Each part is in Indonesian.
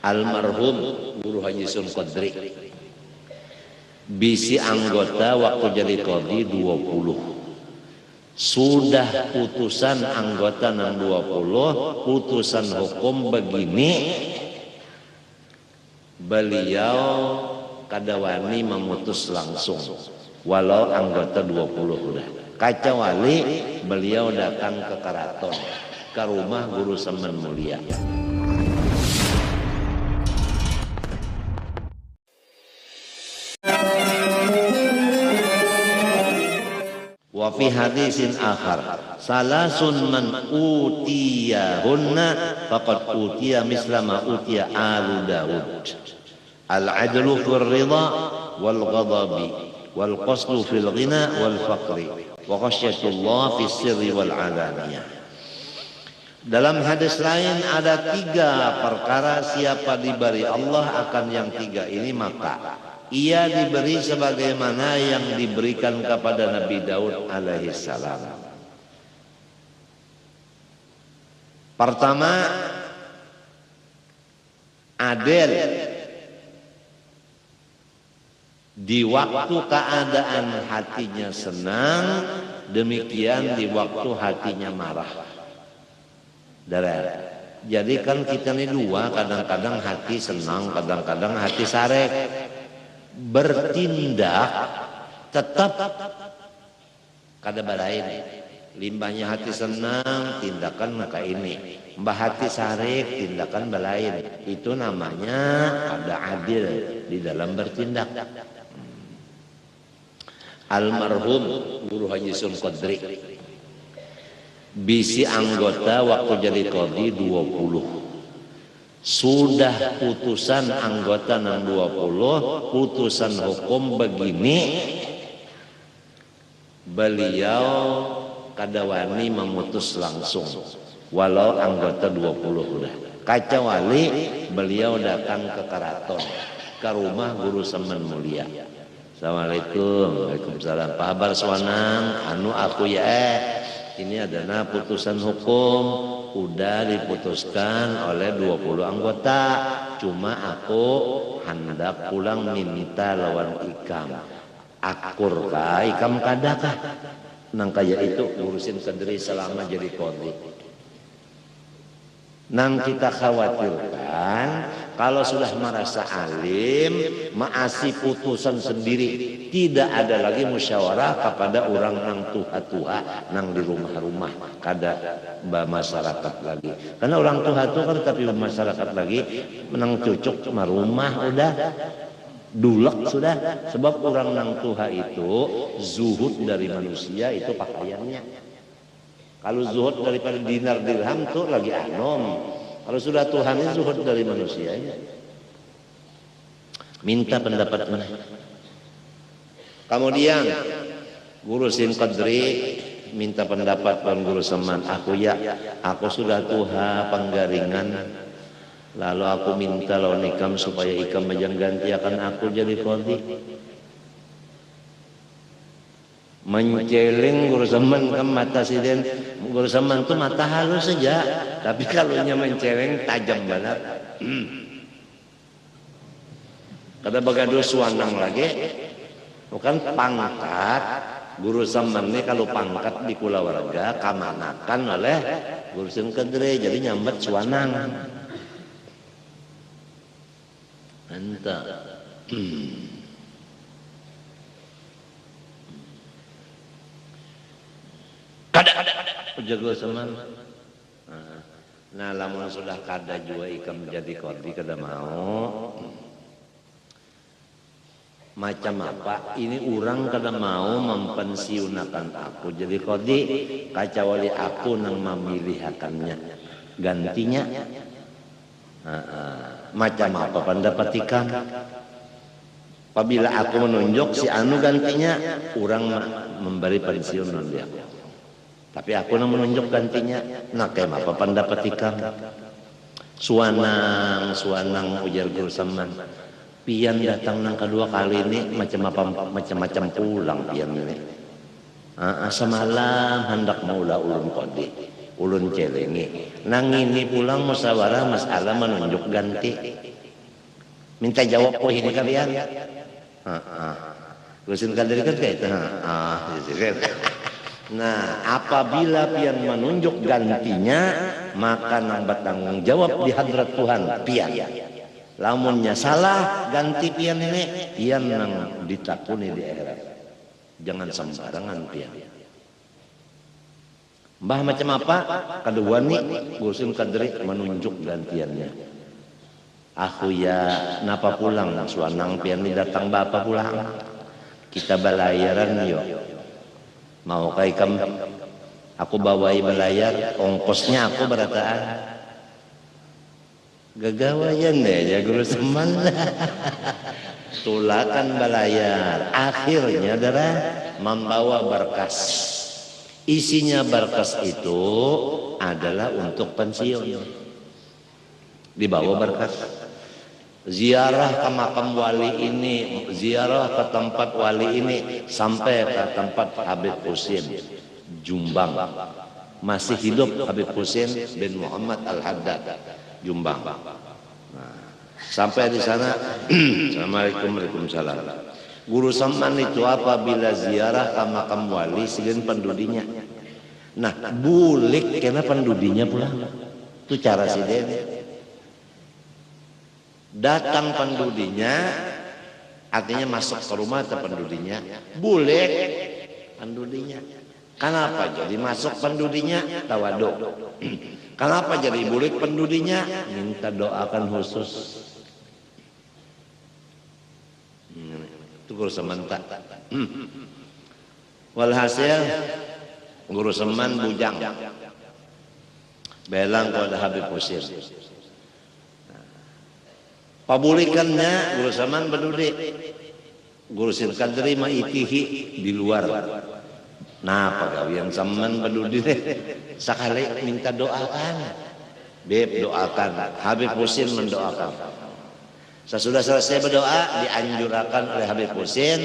almarhum Guru Haji Sun Qadri bisi anggota waktu jadi qadhi 20. Sudah putusan anggota 20, putusan hukum begini, beliau kadawani memutus langsung walau anggota 20 udah. Kecuali beliau datang ke keraton, ke rumah Guru Semen Mulia. Wa fi hadisin akhar salasun man utiyahunna faqad utiya misla ma utiya alu Daud al-adlu fil ridha wal ghadabi wal qasdu fil ghina wal faqri wa khasyatullah fis sirri wal alaniyah. Dalam hadis lain ada 3 perkara siapa diberi Allah akan yang 3 ini maka ia diberi sebagaimana yang diberikan kepada Nabi Daud alaihissalam. Pertama, adil di waktu keadaan hatinya senang, demikian di waktu hatinya marah. Jadi kan kita ini 2, kadang-kadang hati senang, kadang-kadang hati sarek. Bertindak tetap kada balain, limbahnya hati senang tindakan maka ini, mbah hati sarik tindakan balain. Itu namanya ada adil di dalam bertindak. Almarhum Guru Haji Sun Qadri bisi anggota waktu jadi qadhi 20. Sudah putusan anggota 20, putusan hukum begini, beliau kadawani memutus langsung walau anggota 20 udah. Kecuali beliau datang ke keraton, ke rumah Guru Semen Mulia. Assalamualaikum. Waalaikumsalam. Pak Habar Swanang, anu aku ya ini adalah putusan hukum udah diputuskan oleh 20 anggota, cuma aku hendak pulang minta lawan ikam. Akur kah ikam kadakah? Nang kaya itu ngurusin sendiri selama jadi qadhi. Nang kita khawatirkan kalau sudah merasa alim, maasi putusan sendiri, tidak ada lagi musyawarah kepada orang nang tuha-tuha nang di rumah-rumah, kada masyarakat lagi. Karena orang tuha-tuha kan tapi masyarakat lagi menang cucuk cuma rumah udah dulek sudah. Sebab orang nang tuha itu zuhud dari manusia itu pakaiannya. Kalau zuhud daripada dinar dirham tuh lagi anom. Kalau sudah Tuhan itu zuhud dari manusianya. Minta pendapat mana? Kemudian Guru Sin Qadri minta pendapat Pak Guru Seman. Aku sudah tuha penggaringan. Lalu aku minta lawan ikam supaya ikam majang ganti akan aku jadi qadhi. Menceleng Guru Seman ke mata siden. Guru Seman itu mata halus saja, tapi kalau nya menceleng tajam banget. Kada bagaduh suanang lagi, bukan pangkat. Guru Seman ini kalau pangkat di kulawarga kamanakan oleh Guru Sin Qadri, jadi nyambat suanang. Anta. Kada jago Seman. Nah, lamun sudah kada juga ikam jadi qadhi kada mau. Macam apa? Ini orang kada mau mempensiunakan aku jadi qadhi, kecuali aku nang memilihakannya gantinya. Macam apa pendapat ikam? Apabila aku menunjuk si anu gantinya, orang memberi pensiun non dia. Tapi aku nang menunjuk gantinya, nak apa pendapat ikam? Suanang ujar Guru Seman. Pian datang nang kedua kali ini macam-macam pulang pian ini. Semalam hendak mula ulun qadhi. ulun celengi. Nang ini pulang musyawarah masalah menunjuk ganti. Minta jawab oh ini kalian. Gusin kadri kan kayak itu. Nah, apabila pian menunjuk gantinya, maka nang bertanggung jawab di hadrat Tuhan pian. Lamunnya salah ganti pian ini, pian nang ditakuni di akhirat. Jangan sembarangan pian. Mbah macam apa? Kedua nih, Gusin kadri menunjuk gantiannya. Aku ya napa pulang nang suanang pian ni datang bapak pulang. Kita balayaran yo. Mau kai kam aku bawai belayar ongkosnya aku berataan gagawayan deh ya guru seman tulakan belayar akhirnya adalah membawa berkas isinya berkas itu adalah untuk pensiun dibawa berkas ziarah ke makam wali ini, ziarah ke tempat wali ini, sampai ke tempat Habib Husin Jumbang. Masih hidup Habib Husin bin Muhammad Al-Haddad Jumbang. Nah, sampai di sana, Assalamualaikum Waalaikumsalam. Guru Saman itu apabila ziarah ke makam wali, silin pendudinya. Nah, bulik kena pendudinya pula. Itu cara si Den. Datang pendudinya, artinya masuk ke rumah atau pendudinya, bulik pendudinya. Kenapa jadi masuk pendudinya? Tawaduk. Kenapa jadi bulik pendudinya? Minta doakan khusus. Itu guru sementak. Walhasil guru seman bujang. Belang kepada Habib Husin. Pabulikannya guru saman pendudi guru sirkan terima itihi di luar. Nah pagawian saman pendudi deh sekali minta doakan Beb doakan Habib Husin mendoakan. Sesudah selesai berdoa dianjurkan oleh Habib Husin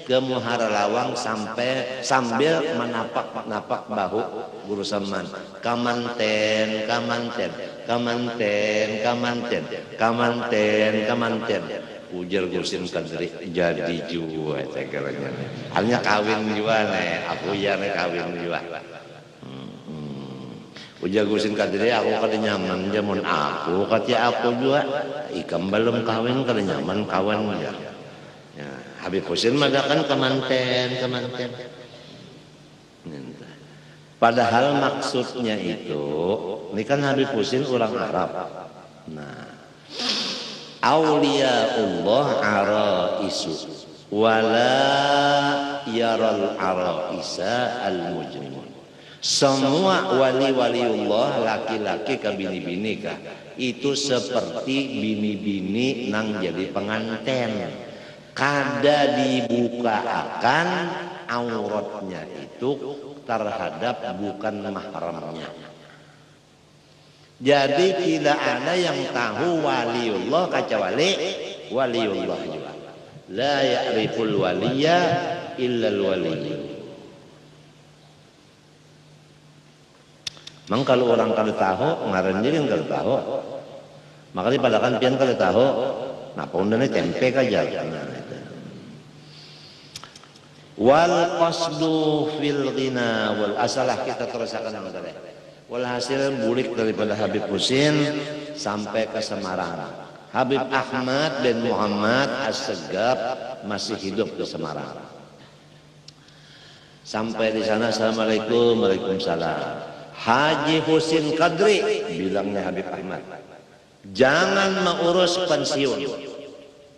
ke Muhara Lawang sambil menapak bahu guru saman. Kamanten, kamanten, kamanten, kamanten, kamanten, kamanten. Ujar Gusin kadri jadi juga tegernya. Hanya kawin juga nih, aku ya nih kawin juga. Ujar Gusin kadri aku kada nyaman jamun aku kata aku juga ikam belum kawin kada nyaman kawan ya. Ya, Habib Husin mengatakan kemanten. Padahal maksudnya itu, ini kan Habib Husin orang Arab. Nah, Auliyaullah araisu wala yaral araisa al-mujrimun. Semua wali-waliullah laki-laki ke bini-bini kah itu seperti bini-bini nang jadi penganten. Kada dibuka akan auratnya itu terhadap bukan mahramnya. Jadi tidak ada yang tahu waliullah kecuali waliullah juga. La ya'riful waliya illa al-wali. Mang kalau orang kada tahu, ngaran jadi kan kada tahu. Makanya pada kan pian kada tahu, nah pundane tempe aja. Wal qasdu fil ghina wal asalah kita terusakan materi. Walhasil bulik daripada Habib Husin sampai ke Semarang. Habib Ahmad bin Muhammad As-Segaf masih hidup di Semarang. Sampai di sana Assalamualaikum Waalaikumsalam. Haji Husin Kadri bilangnya Habib Ahmad, jangan mengurus pensiun.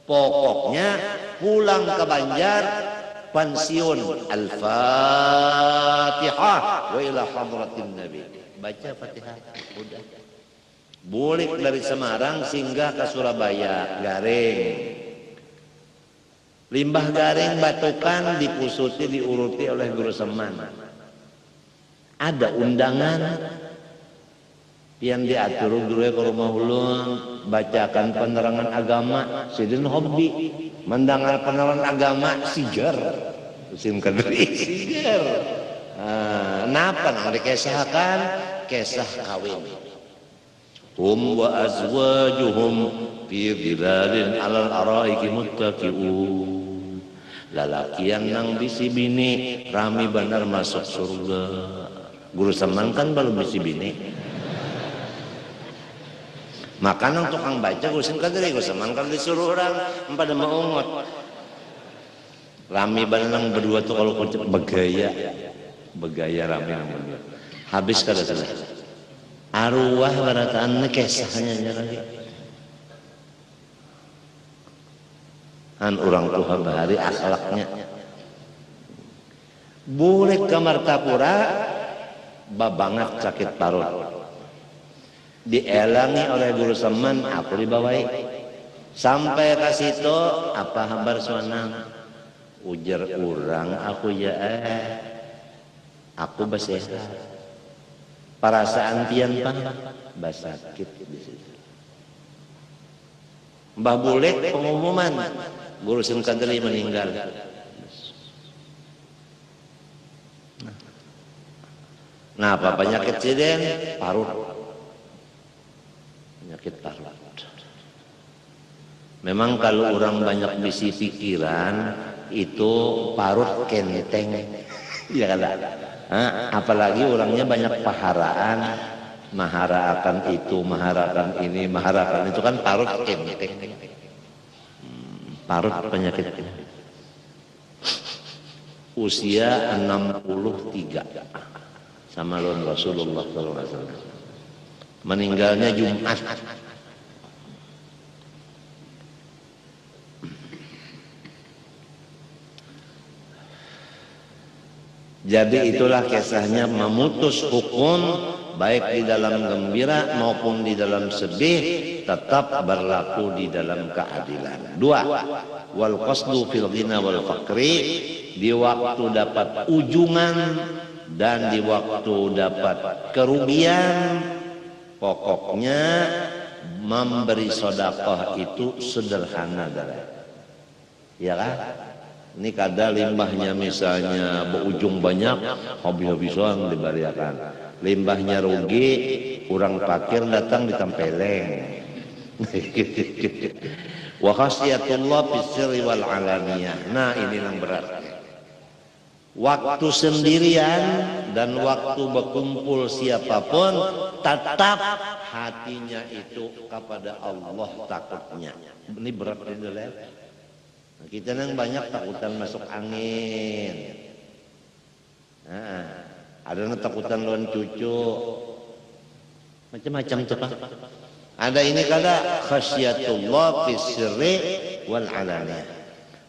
Pokoknya pulang ke Banjar pensiun. Al-Fatihah wa ila hadratin Nabi. Baca Fatihah udah. Bulik dari Semarang singgah ke Surabaya Garing. Limbah Garing batukan dipusuti diuruti oleh Guru Seman. Ada undangan yang diatur dulu ke rumah ulun bacakan penerangan agama sidin hobi mendengar penerangan agama sigar Husin Kadri sigar. Kenapa nang dikesahkan kisah kawin. Hum wa azwajuhum fi dhilalin 'alal araiki muttaqi'un. Lalakian nang bisi bini rami benar masuk surga. Guru Saman kan belum bisi bini. Makanan tukang baca Guru Saman kalau disuruh orang pada maungot. Rami benar berdua tuh kalau kucing begaya rami berdua. Habis kada selesai. Arwah barataan kisahnya lagi. An orang tua bahari akhlaknya. Boleh ke Martapura babangat sakit parut. Dielangi oleh Guru Saman, aku dibawai. Sampai ke situ, apa kabar suanang? Ujar orang, aku ya aku bersehat. Perasaan tian pang basakit di situ. Mbah Bulek pengumuman Guru Sim Kadri meninggal. Nah, apa penyakit siden? Parut. Penyakit parut. Memang kalau orang banyak bisi pikiran itu parut kenteng. Ya kan? Apalagi orangnya banyak paharaan, mahara akan itu, mahara akan ini, mahara akan itu kan parut kenteng. Parut penyakitnya. Usia 63 sama lawan Rasulullah SAW. Meninggalnya Jumat. Jadi itulah kisahnya memutus hukum baik di dalam gembira maupun di dalam sedih tetap berlaku di dalam keadilan. Dua, wal qasdu fil ghina wal faqri, di waktu dapat ujungan dan di waktu dapat kerugian, pokoknya memberi sedekah itu sederhana darah. Ya kan? Ini kada limbahnya misalnya berujung banyak, habis-habisan dibariakan. Limbahnya rugi, orang fakir datang ditempeleng. Wa khasiyatullah bisirri wal alaniyah. Nah, ini yang berat. Waktu sendirian dan waktu berkumpul siapapun tetap hatinya itu kepada Allah takutnya. Ini berat ini lah. Nah, kita nang banyak takutan masuk angin. Nah, ada yang takutan lawan cucu. Macam-macam tuh Pak. Ada ini kada khasyatullah fis sirri wal alaniyah.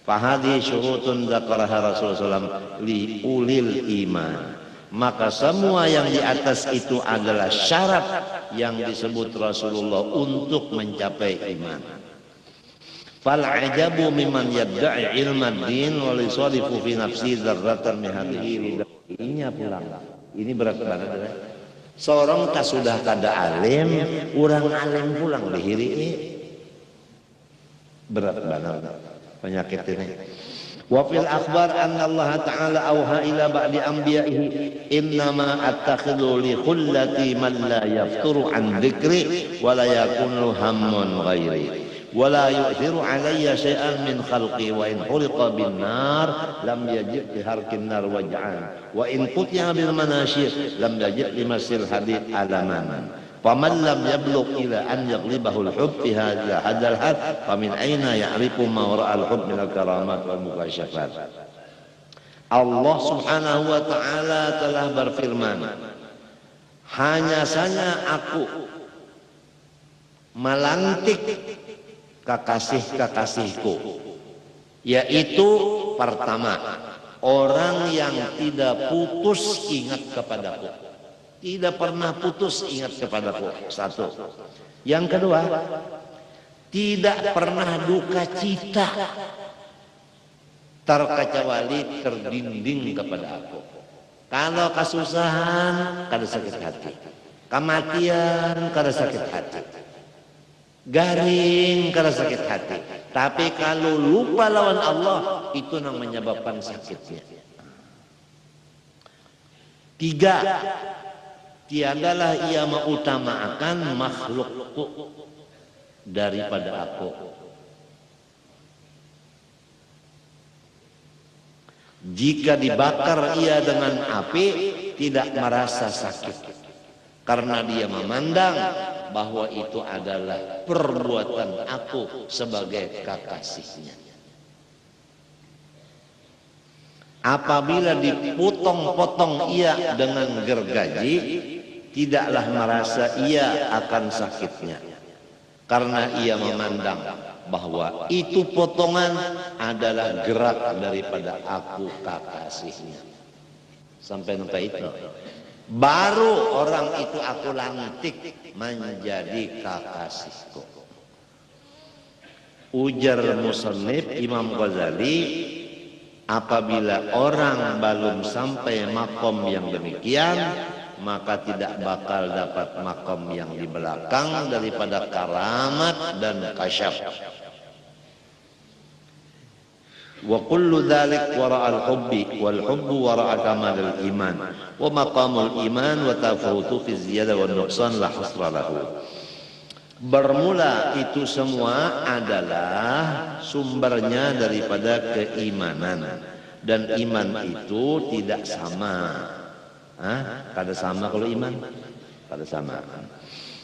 Fahadi syurutun dzakaraha Rasulullah SAW li ulil iman. Maka semua yang di atas itu adalah syarat yang disebut Rasulullah untuk mencapai iman. Fal ajabu mimman yadda'i ilmad din wa lisadifu fi nafsi dzarratan min hadhihi. Ini pulang. Ini berat banget ya. Seorang tak sudah kada alim, orang alim pulang dihiri ini. Berat banget penyakit ini. Wa fil akhbar anna Allah Ta'ala auha ila ba'di anbiya'ihi innama attakhidhu li khullati man la yafturu an dzikri wa la yakunu hammun ghairi. ولا يؤثر علي شيئا من خلقي وإن حرق بالنار لم يجد لحرق النار وجعان وإن قطع بالمناشير لم يجد لمس الحديد ألما فمن لم يبلغ إلى أن يغلبه الحب في هذا الحد فمن أين يعرف ما وراء الحب من الكرامات والمكاشفات. Allah Subhanahu wa Ta'ala telah berfirman, hanya saja aku melantik kekasih-kekasihku, yaitu pertama, orang yang tidak putus ingat kepadaku, tidak pernah putus ingat kepadaku. Satu. Yang kedua, tidak pernah duka cita terkecuali terdinding kepada aku. Kalau kesusahan, kada sakit hati. Kematian, kada sakit hati. Garing karena sakit hati. Tapi kalau lupa lawan Allah, itu yang menyebabkan sakitnya. Tiga, tiadalah ia mengutamakan makhlukku daripada aku. Jika dibakar ia dengan api, tidak merasa sakit, karena dia memandang bahwa itu adalah perbuatan aku sebagai kekasihnya. Apabila dipotong-potong ia dengan gergaji, tidaklah merasa ia akan sakitnya, karena ia memandang bahwa itu potongan adalah gerak daripada aku kekasihnya. Sampai itu baru orang itu aku lantik menjadi kekasihku. Ujar musannif Imam Ghazali, apabila orang belum sampai makom yang demikian, maka tidak bakal dapat makom yang di belakang daripada karamat dan kasyaf. Wa kullu dzalik wara'al hubbi wal hubbu wara'a kamalil iman wa maqamul iman wa tafawutu fi ziyadah wan nuqsan la hasra lahu. Bermula itu semua adalah sumbernya daripada keimanan, dan iman itu tidak sama. Kada sama kalau iman, kada sama.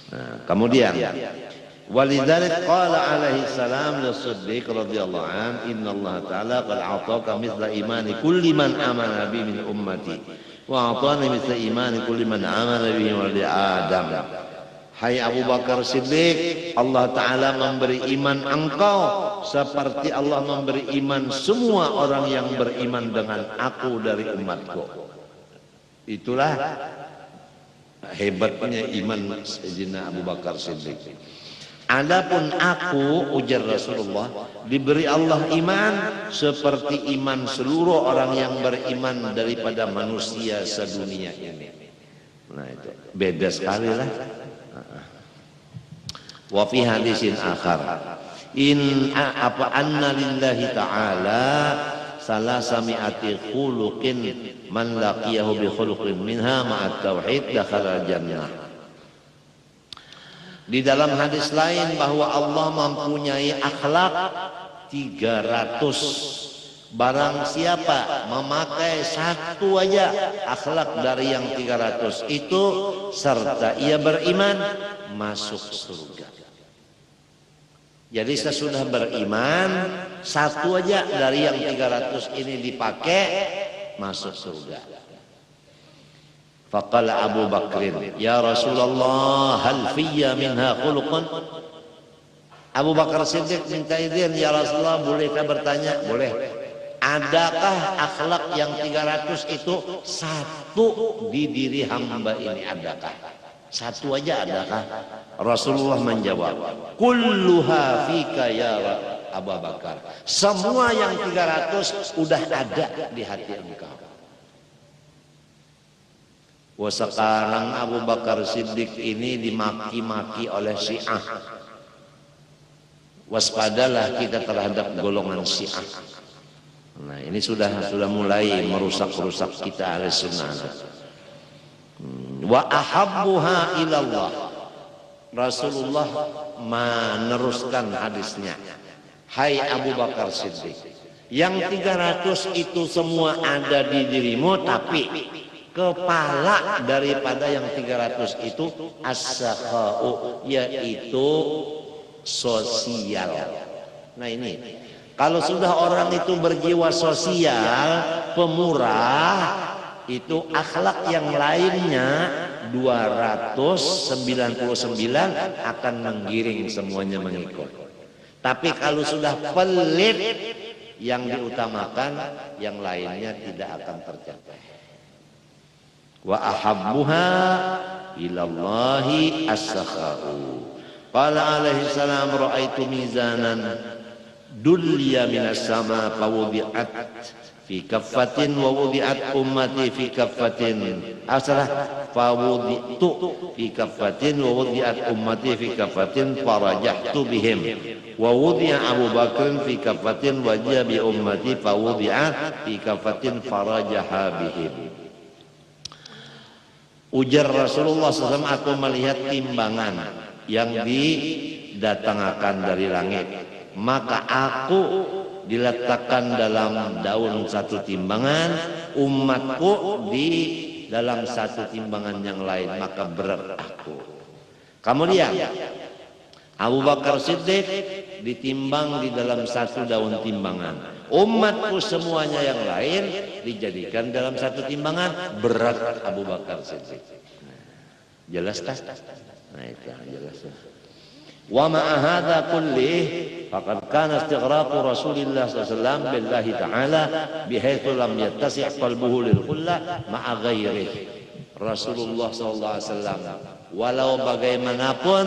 Nah, kemudian walidzalik qala alaihi salam lis-siddiq radhiyallahu an, innallaha ta'ala qad a'taka mithla imani kulli man amana bi min ummati wa a'tani mithla imani kulli man amana bihi wa li adam. Hai Abu Bakar Siddiq, Allah Ta'ala memberi iman engkau seperti Allah memberi iman semua orang yang beriman dengan aku dari umatku. Itulah hebatnya iman Sayyidina Abu Bakar Siddiq. Adapun aku, ujar Rasulullah, diberi Allah iman seperti iman seluruh orang yang beriman daripada manusia sedunia ini. Nah itu beda sekali lah. Wa fi hadisin akhar in apa anna lillahi ta'ala salasami'ati khuluqin man laqiyahu bi khuluqin minha ma'at tauhid dakhala jannah. Di dalam hadis lain bahwa Allah mempunyai akhlak 300. Barang siapa memakai satu aja akhlak dari yang 300 itu serta ia beriman, masuk surga. Jadi sesudah beriman, satu aja dari yang 300 ini dipakai, masuk surga. Faqala Abu Bakrin, ya Rasulullah, hal fiyya minha khuluqun? Abu Bakar Siddiq minta izin, ya Rasulullah, bolehkah bertanya? Boleh. Adakah akhlak yang 300 itu satu di diri hamba ini, adakah? Satu aja adakah? Rasulullah menjawab, kulluha fika ya Abu Bakar. Semua yang 300 udah ada di hati engkau. Wah, sekarang Abu Bakar Siddiq ini dimaki-maki oleh Syiah. Waspadalah kita terhadap golongan Syiah. Nah, ini sudah mulai merusak kita Ahlussunnah. Wa ahabbuha ilallah. Rasulullah meneruskan hadisnya. Hai Abu Bakar Siddiq, yang 300 itu semua ada di dirimu, tapi kepala daripada yang 300 itu as-sakha'u, yaitu sosial. Nah ini, kalau sudah orang itu berjiwa sosial, pemurah, itu akhlak yang lainnya 299 akan menggiring semuanya mengikut. Tapi kalau sudah pelit, yang diutamakan yang lainnya tidak akan tercapai. Wa ahabbuha ilallahi as-sakha'u. Qala alaihi salam, ra'aitu mizanan dulya minas sama fawudi'at fi kaffatin wa wudi'at ummati fi kaffatin. Fawudi'tu fi kaffatin wa wudi'at ummati fi kaffatin farajahtu bihim wa wudi'a Abu Bakr fi kaffatin wa ji'a bi ummati fawudi'at fi kaffatin farajaha bihim. Ujar Rasulullah SAW, aku melihat timbangan yang didatangkan dari langit, maka aku diletakkan dalam daun satu timbangan, umatku di dalam satu timbangan yang lain, maka berat aku. Kemudian Abu Bakar Siddiq ditimbang di dalam satu daun timbangan, umatku semuanya yang lain dijadikan dalam satu timbangan, berat Abu Bakar Siddiq. Jelas kan? Nah itu jelas. Wa ma'a hadza kullih faqad kana istighraqu Rasulillah sallallahu alaihi wasallam billahi ta'ala bihaitsu lam yattasi' qalbuhu lil khullah ma'a ghairihi. Rasulullah sallallahu alaihi wasallam walau bagaimanapun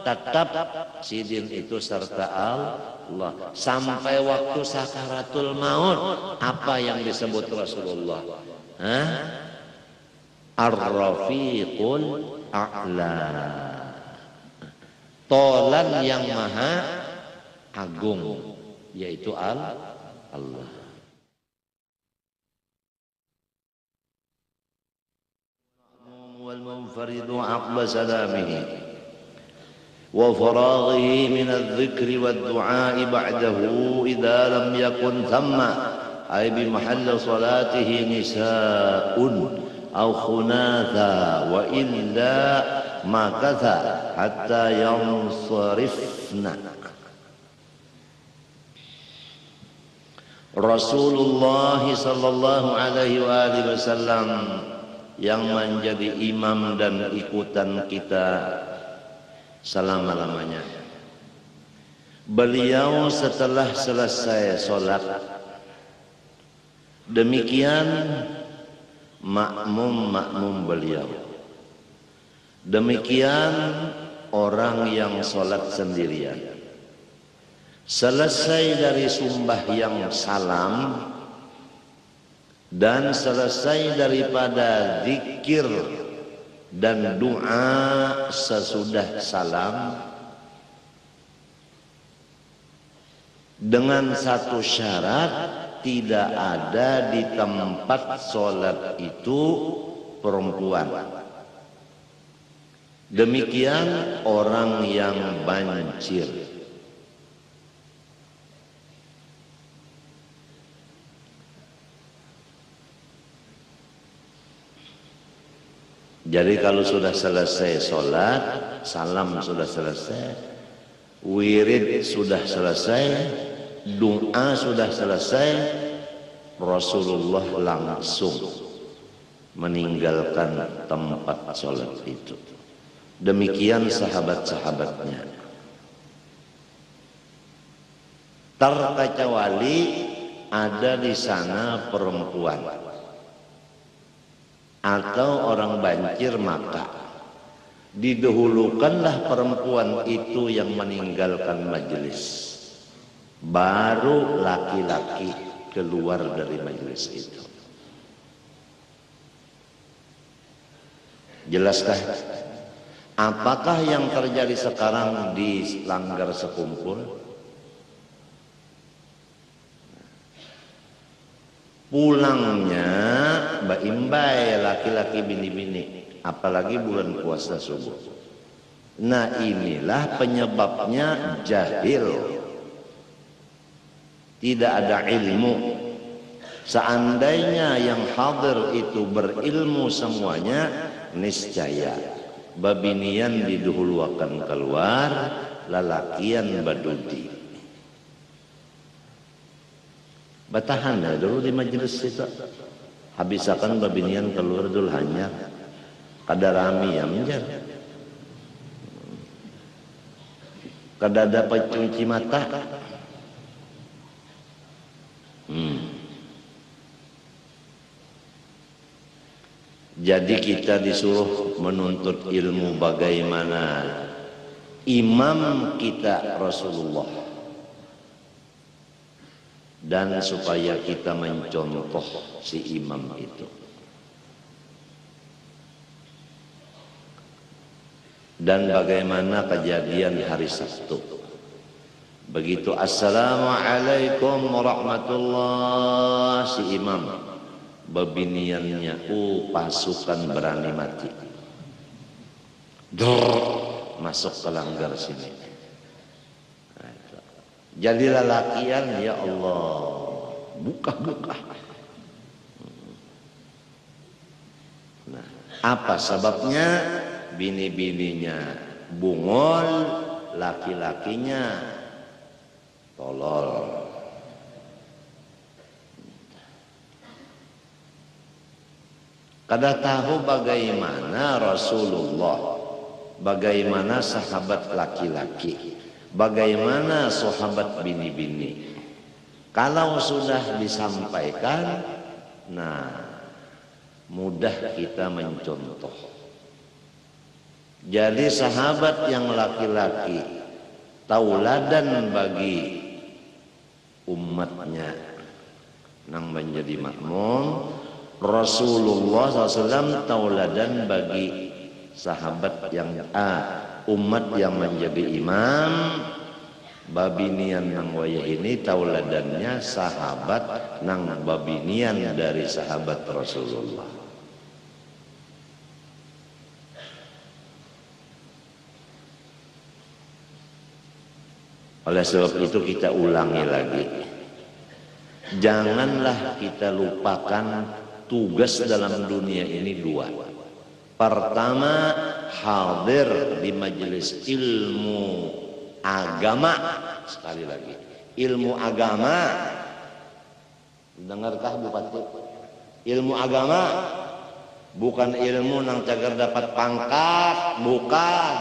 tetap sidin itu serta Allah sampai waktu sakaratul maut. Apa yang disebut Rasulullah? Ar-Rafiqul A'la, tolan yang maha agung, yaitu Allah. Wal munfaridu aqba salamihi wa faraghihi min adh-dhikri wad-du'a'i ba'dahu idza lam yakun thamma ay bi mahalli salatihi nisa'un aw khunatha wa illa makatha hatta yansarifna. Rasulullah sallallahu alaihi wasallam yang menjadi imam dan ikutan kita selama-lamanya. Beliau setelah selesai sholat, demikian makmum beliau, demikian orang yang sholat sendirian. Selesai dari sembahyang salam dan selesai daripada zikir dan doa sesudah salam, dengan satu syarat, tidak ada di tempat sholat itu perempuan. Demikian orang yang banjir. Jadi kalau sudah selesai sholat, salam sudah selesai, wirid sudah selesai, doa sudah selesai, Rasulullah langsung meninggalkan tempat sholat itu. Demikian sahabat-sahabatnya. Terkecuali ada di sana perempuan atau orang banjir, maka didahulukanlah perempuan itu yang meninggalkan majelis, baru laki-laki keluar dari majelis itu. Jelaskah? Apakah yang terjadi sekarang di Langgar Sekumpul? Pulangnya baimbai laki-laki bini-bini, apalagi bulan puasa subuh. Nah inilah penyebabnya jahil, tidak ada ilmu. Seandainya yang hadir itu berilmu semuanya, niscaya babinian didahulukan keluar, lalakian badudi. Batahan dulu di majelis itu. Habisakan babinian keluar dulu hanya kada rami ya menjar. Kada dapat cuci mata. Jadi kita disuruh menuntut ilmu bagaimana imam kita Rasulullah, dan supaya kita mencontoh si imam itu. Dan bagaimana kejadian hari Sabtu, begitu assalamualaikum warahmatullah, si imam babiniannya pasukan berani mati. masuk ke langgar sini. Jadilah lakian, ya Allah, buka-buka. Nah, apa sebabnya? Bini-bininya bungol, laki-lakinya tolol. Kada tahu bagaimana Rasulullah, bagaimana sahabat laki-laki, bagaimana sahabat bini-bini. Kalau sudah disampaikan, nah mudah kita mencontoh. Jadi sahabat yang laki-laki tauladan bagi umatnya nang menjadi makmum. Rasulullah SAW tauladan bagi sahabat yang umat yang menjadi imam. Babinian nang wayah ini tauladannya sahabat nang babinian dari sahabat Rasulullah. Oleh sebab itu kita ulangi lagi, janganlah kita lupakan tugas dalam dunia ini dua. Pertama, hadir di majelis ilmu agama. Sekali lagi, ilmu agama. Dengarkah Bupati? Ilmu agama bukan ilmu nang cagar dapat pangkat, bukan.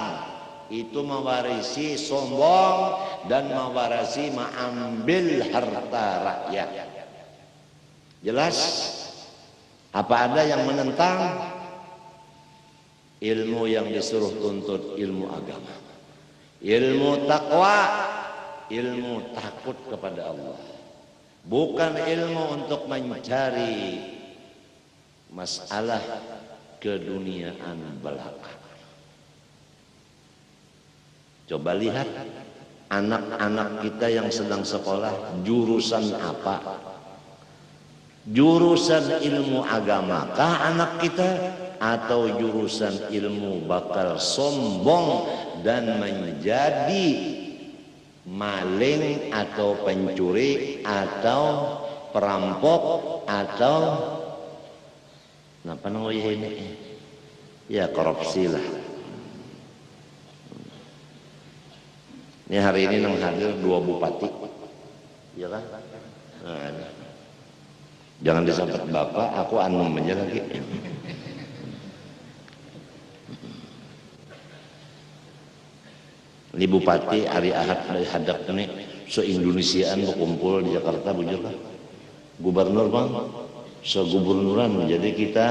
Itu mewarisi sombong dan mewarisi mengambil harta rakyat. Jelas? Apa ada yang menentang? Ilmu yang disuruh tuntut ilmu agama, ilmu takwa, ilmu takut kepada Allah, bukan ilmu untuk mencari masalah keduniaan belaka. Coba lihat anak-anak kita yang sedang sekolah, jurusan apa? Jurusan ilmu agamakah anak kita, atau jurusan ilmu bakal sombong dan menjadi maling atau pencuri atau perampok atau apa namanya ini? Ya, korupsi lah. Ini hari ini nang hadir 2 bupati, ya kan? Nah, jangan disangkat bapak, aku anum aja lagi. Ini bupati hari Ahad dari hadap ini se-Indonesiaan berkumpul di Jakarta, bujur kan? Gubernur bang, se-gubernuran. Jadi kita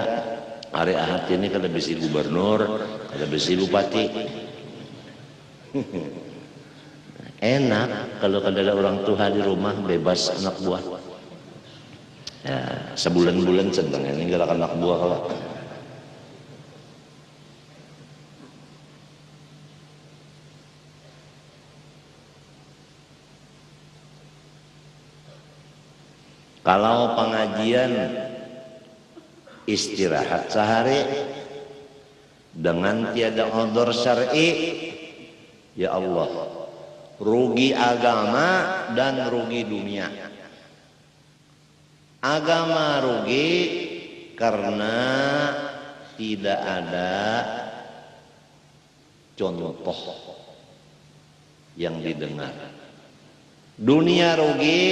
hari Ahad ini kada bisi gubernur, kada bisi bupati. Enak kalau ada orang tua di rumah, bebas anak buah. Ya, sebulan-bulan sedang ini gerakan anak buah kalau. Kalau pengajian istirahat sehari dengan tiada odor syar'i, ya Allah, rugi agama dan rugi dunia. Agama rugi karena tidak ada contoh yang didengar. Dunia rugi,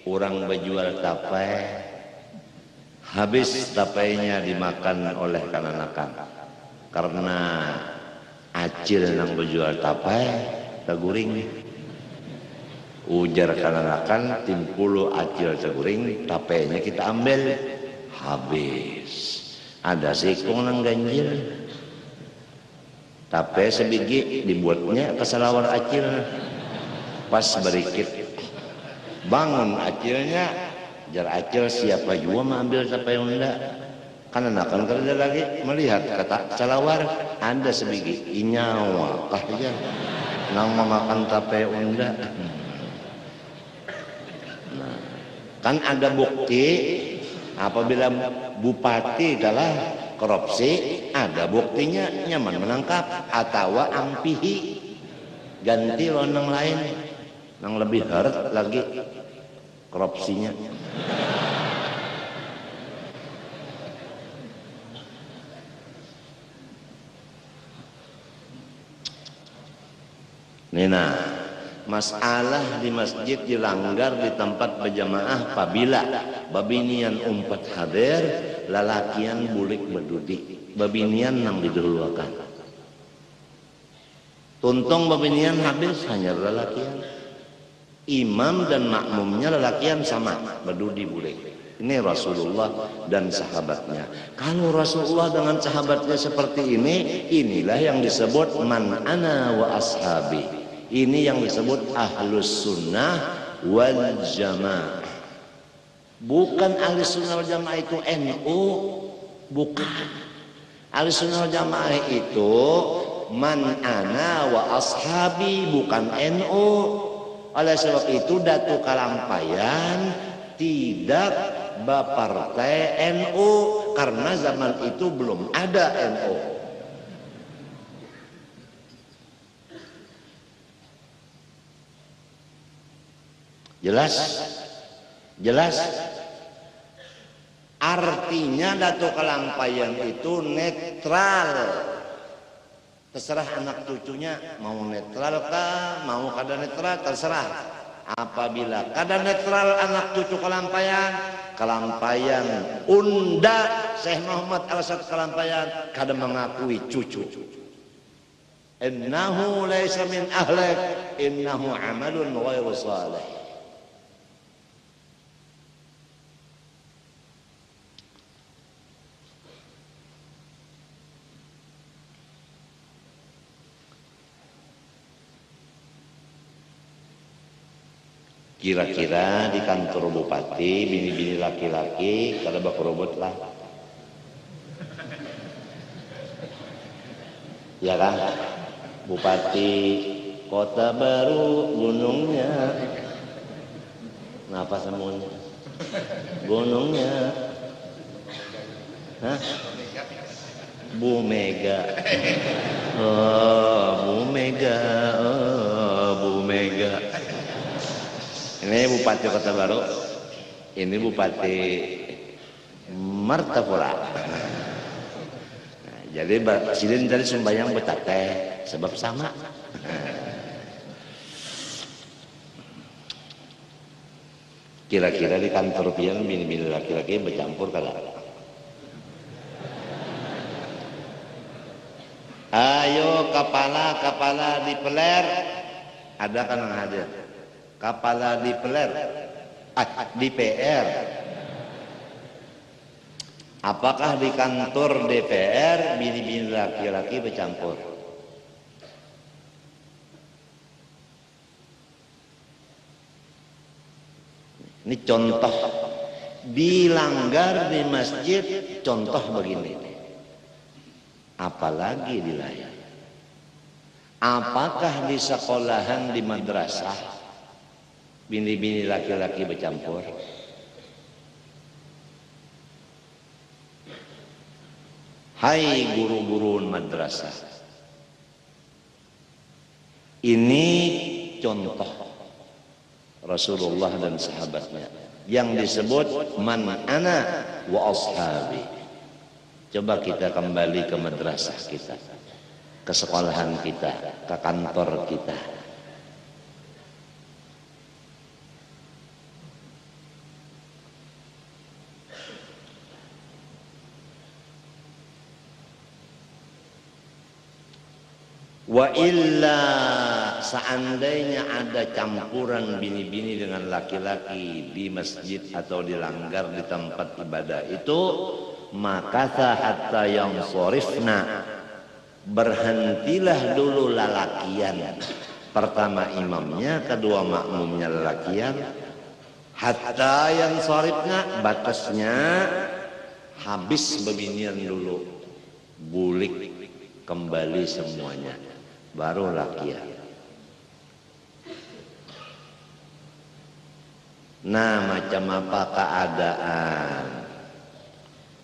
orang berjual tapai, habis tapainya dimakan oleh kananakan. Karena acil nang berjual tapai, taguring. Ujar kananakan, timpulu acil taguring, tapainya kita ambil, habis. Ada sikong nang ganjil, tapai sebiji dibuatnya kesalawar acil, pas berikit. Bangun acilnya, jar acil siapa juga mengambil sampai unda. Karena akan kerja lagi melihat kata salawar ada sebiji inyawa kah dia nang memakan tape unda. Nah, kan ada bukti apabila bupati adalah korupsi ada buktinya nyaman menangkap atau ampihi ganti lonang lain yang lebih hard lagi korupsinya. Nina, masalah di masjid dilanggar di tempat berjamaah apabila babinian umpat hadir lalakian bulik berdudi babinian nang didahuluakan tuntung babinian habis hanya lalakian imam dan makmumnya lalakian sama berdudi bulik. Ini Rasulullah dan sahabatnya. Kalau Rasulullah dengan sahabatnya seperti ini, inilah yang disebut man ana wa ashabi. Ini yang disebut ahlus sunnah wal jamaah. Bukan ahlus sunnah wal jamaah itu NU, bukan. Ahlus sunnah wal jamaah itu man ana wa ashabi, bukan NU. Oleh sebab itu Datu Kalampayan tidak bapartai NU karena zaman itu belum ada NU. Jelas? Jelas? Artinya Datu Kalampayan itu netral. Terserah anak cucunya mau netral kah, mau kada netral, terserah. Apabila kada netral anak cucu Kalampayan, Kalampayan unda Syekh Muhammad Al-Asad Kalampayan kada mengakui cucu. Innahu laisa min ahlak, innahu amalun ghairu salih. Kira-kira di kantor bupati bini-bini laki-laki kada bakurobot lah, ya kan? Bupati Kota Baru gunungnya ngapa semuanya gunungnya, hah? Bu Mega, oh Bu Mega, oh Bu Mega. Ini Bupati Kota Baru, ini Bupati Martapura. Nah, jadi Presiden tadi sembahyang betate sebab sama. Kira-kira di kantor pian bini-bini laki-laki bercampur kagak? Ayo kepala dipeler, ada kan yang hadir? Kepala dipeler, di PR. Apakah di kantor DPR bini-bini laki-laki bercampur? Ini contoh dilanggar di masjid, contoh begini. Apalagi di layar. Apakah di sekolahan, di madrasah bini-bini laki-laki bercampur? Hai guru-guru madrasah, ini contoh Rasulullah dan sahabatnya yang disebut man ana wa ashabi. Coba kita kembali ke madrasah kita, ke sekolahan kita, ke kantor kita. Wa illa, seandainya ada campuran bini-bini dengan laki-laki di masjid atau dilanggar di tempat ibadah itu, maka hatta yang sorifna, berhentilah dulu lalakian. Pertama imamnya, kedua makmumnya lalakian. Hatta yang sorifna, batasnya habis bebinian dulu, bulik kembali semuanya, baru lakian. Nah, macam apa keadaan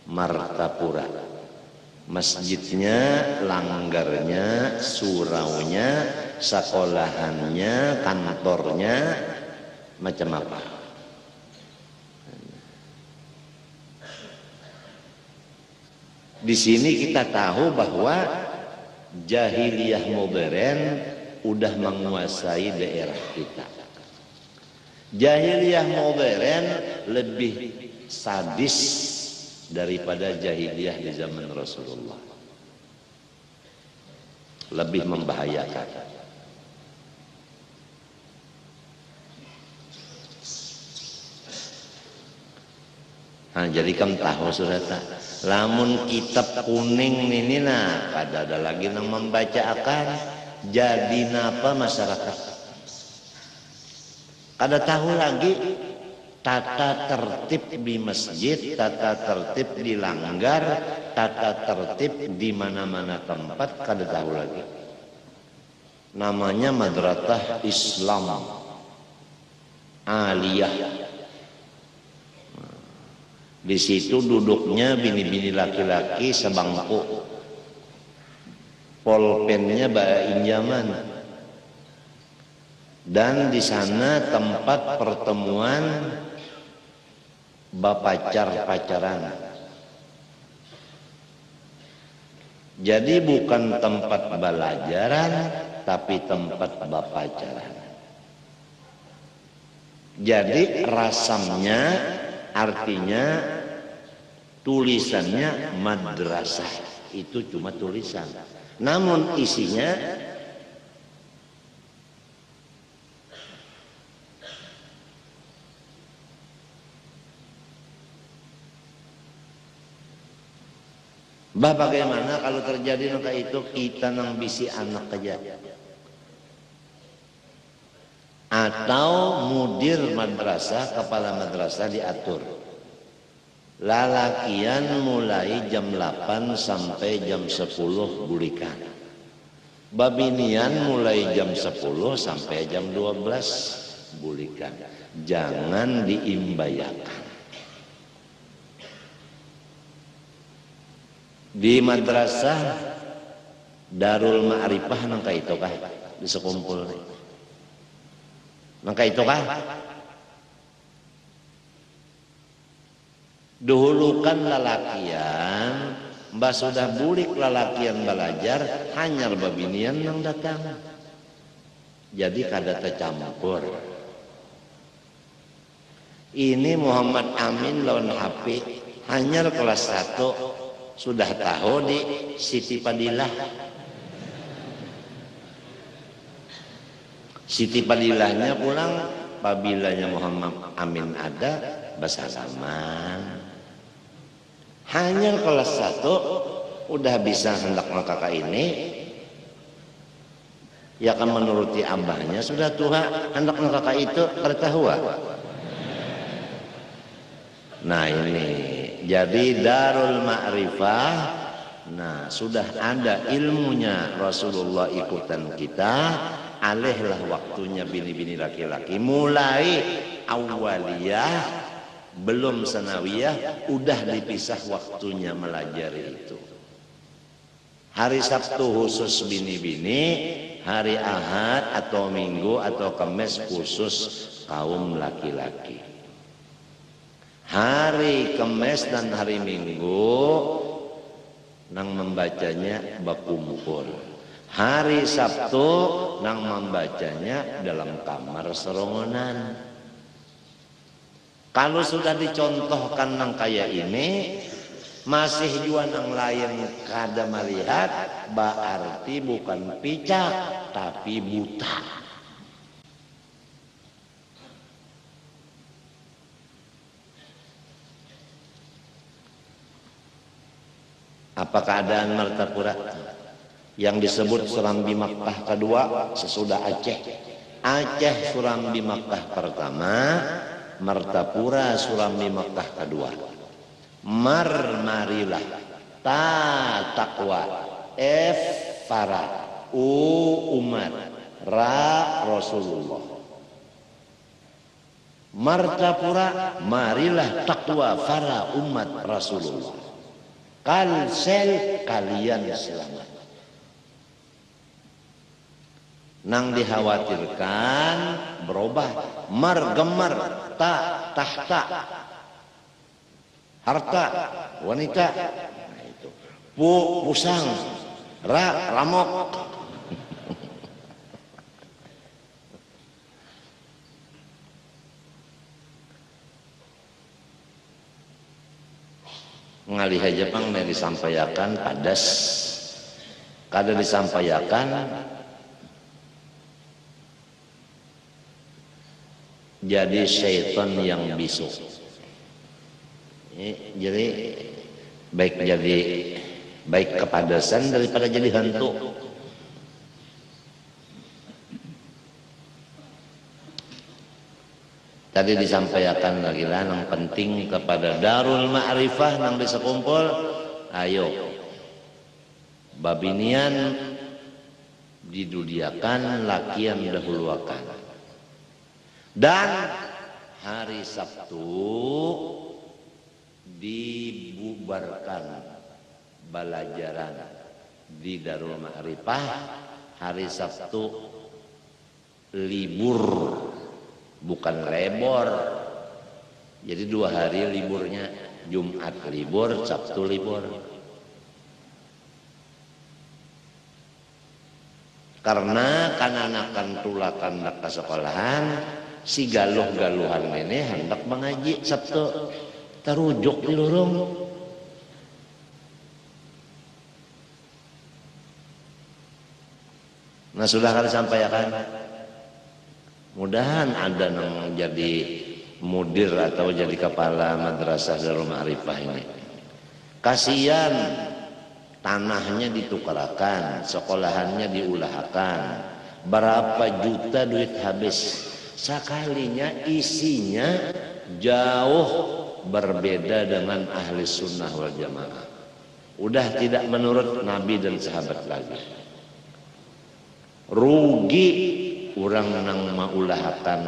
Martapura? Masjidnya, langgarnya, suraunya, sekolahannya, kantornya, macam apa. Di sini kita tahu bahwa jahiliyah modern udah menguasai daerah kita. Jahiliyah modern lebih sadis daripada jahiliyah di zaman Rasulullah. Lebih membahayakan. Nah, jadi kamu tahu sudah tak? Lamun kitab kuning ini nah, kada ada lagi yang membaca akan jadi napa masyarakat. Kada tahu lagi tata tertib di masjid, tata tertib di langgar, tata tertib di mana-mana tempat, kada tahu lagi. Namanya madrasah Islam Aliyah. Di situ duduknya bini-bini laki-laki sebangku. Polpennya injaman. Dan di sana tempat pertemuan pacaran. Jadi bukan tempat belajaran, tapi tempat pacaran. Jadi rasamnya artinya tulisannya madrasah, itu cuma tulisan. Namun isinya bagaimana kalau terjadi naka itu kita nang bisi anak aja. Atau mudir madrasah, kepala madrasah diatur. Lalakian mulai jam 8 sampai jam 10 bulikan. Babinian mulai jam 10 sampai jam 12 bulikan. Jangan diimbayakan. Di madrasah Darul Ma'rifah nangka itu kah? Di sekumpul. Nangka itu kah? Dahulukan lalakian, mbak sudah bulik lalakian belajar, hanyar babinian yang datang. Jadi kada tercampur. Ini Muhammad Amin lawan HP, hanyar kelas 1 sudah tahu di Siti Fadilah. Siti Fadilahnya pulang, pabilanya Muhammad Amin ada, bahasa zaman. Hanya kelas 1 udah bisa hendak kakak ini, ya kan menuruti abahnya sudah tua, hendak kakak itu kertahua. Nah ini jadi Darul Ma'rifah. Nah sudah ada ilmunya Rasulullah ikutan kita. Alihlah waktunya bini-bini laki-laki mulai awaliyah belum sanawiyah udah dipisah waktunya melajari itu. Hari Sabtu khusus bini-bini, hari Ahad atau Minggu atau Kamis khusus kaum laki-laki. Hari Kamis dan hari Minggu nang membacanya berkumpul. Hari Sabtu nang membacanya dalam kamar serongonan. Kalau sudah dicontohkan nang kayak ini, masih juga nang lain kada melihat, berarti bukan picak tapi buta. Apa keadaan Martapura yang disebut Surambi Makkah kedua sesudah Aceh? Aceh Surambi Makkah pertama, Martapura Surambi Makkah kedua. Marilah ta takwa, f farah, u umat, ra Rasulullah. Martapura marilah takwa fara umat Rasulullah. kalsel kalian selamat. Nang dikhawatirkan berubah margemar tahta harta wanita, nah itu pusang ramok. Ngalih aja pang disampaikan padas kada disampaikan jadi syaitan yang bisu. Jadi baik kepadasan daripada jadi hantu. Tadi disampaikan lagi lah yang penting kepada Darul Ma'rifah nang bisa kumpul. Ayo babinian didudiakan lakian dahuluakan. Dan hari Sabtu dibubarkan belajaran di Darul Ma'rifah. Hari Sabtu libur, bukan lebor. Jadi 2 hari liburnya, Jumat libur, Sabtu libur. Karena kananakan tulakan ke sekolahan, si galuh-galuhan ini hendak mengaji Sabtu, terujuk di lorong. Nah sudah kali sampaikan. Mudahan ada yang jadi mudir atau jadi kepala madrasah Darul Ma'rifah ini. Kasihan tanahnya ditukarakan, sekolahannya diulahkan. Berapa juta duit habis. Sekalinya isinya jauh berbeda dengan ahli sunnah wal jamaah. Udah tidak menurut Nabi dan sahabat lagi. Rugi orang nang maulahkan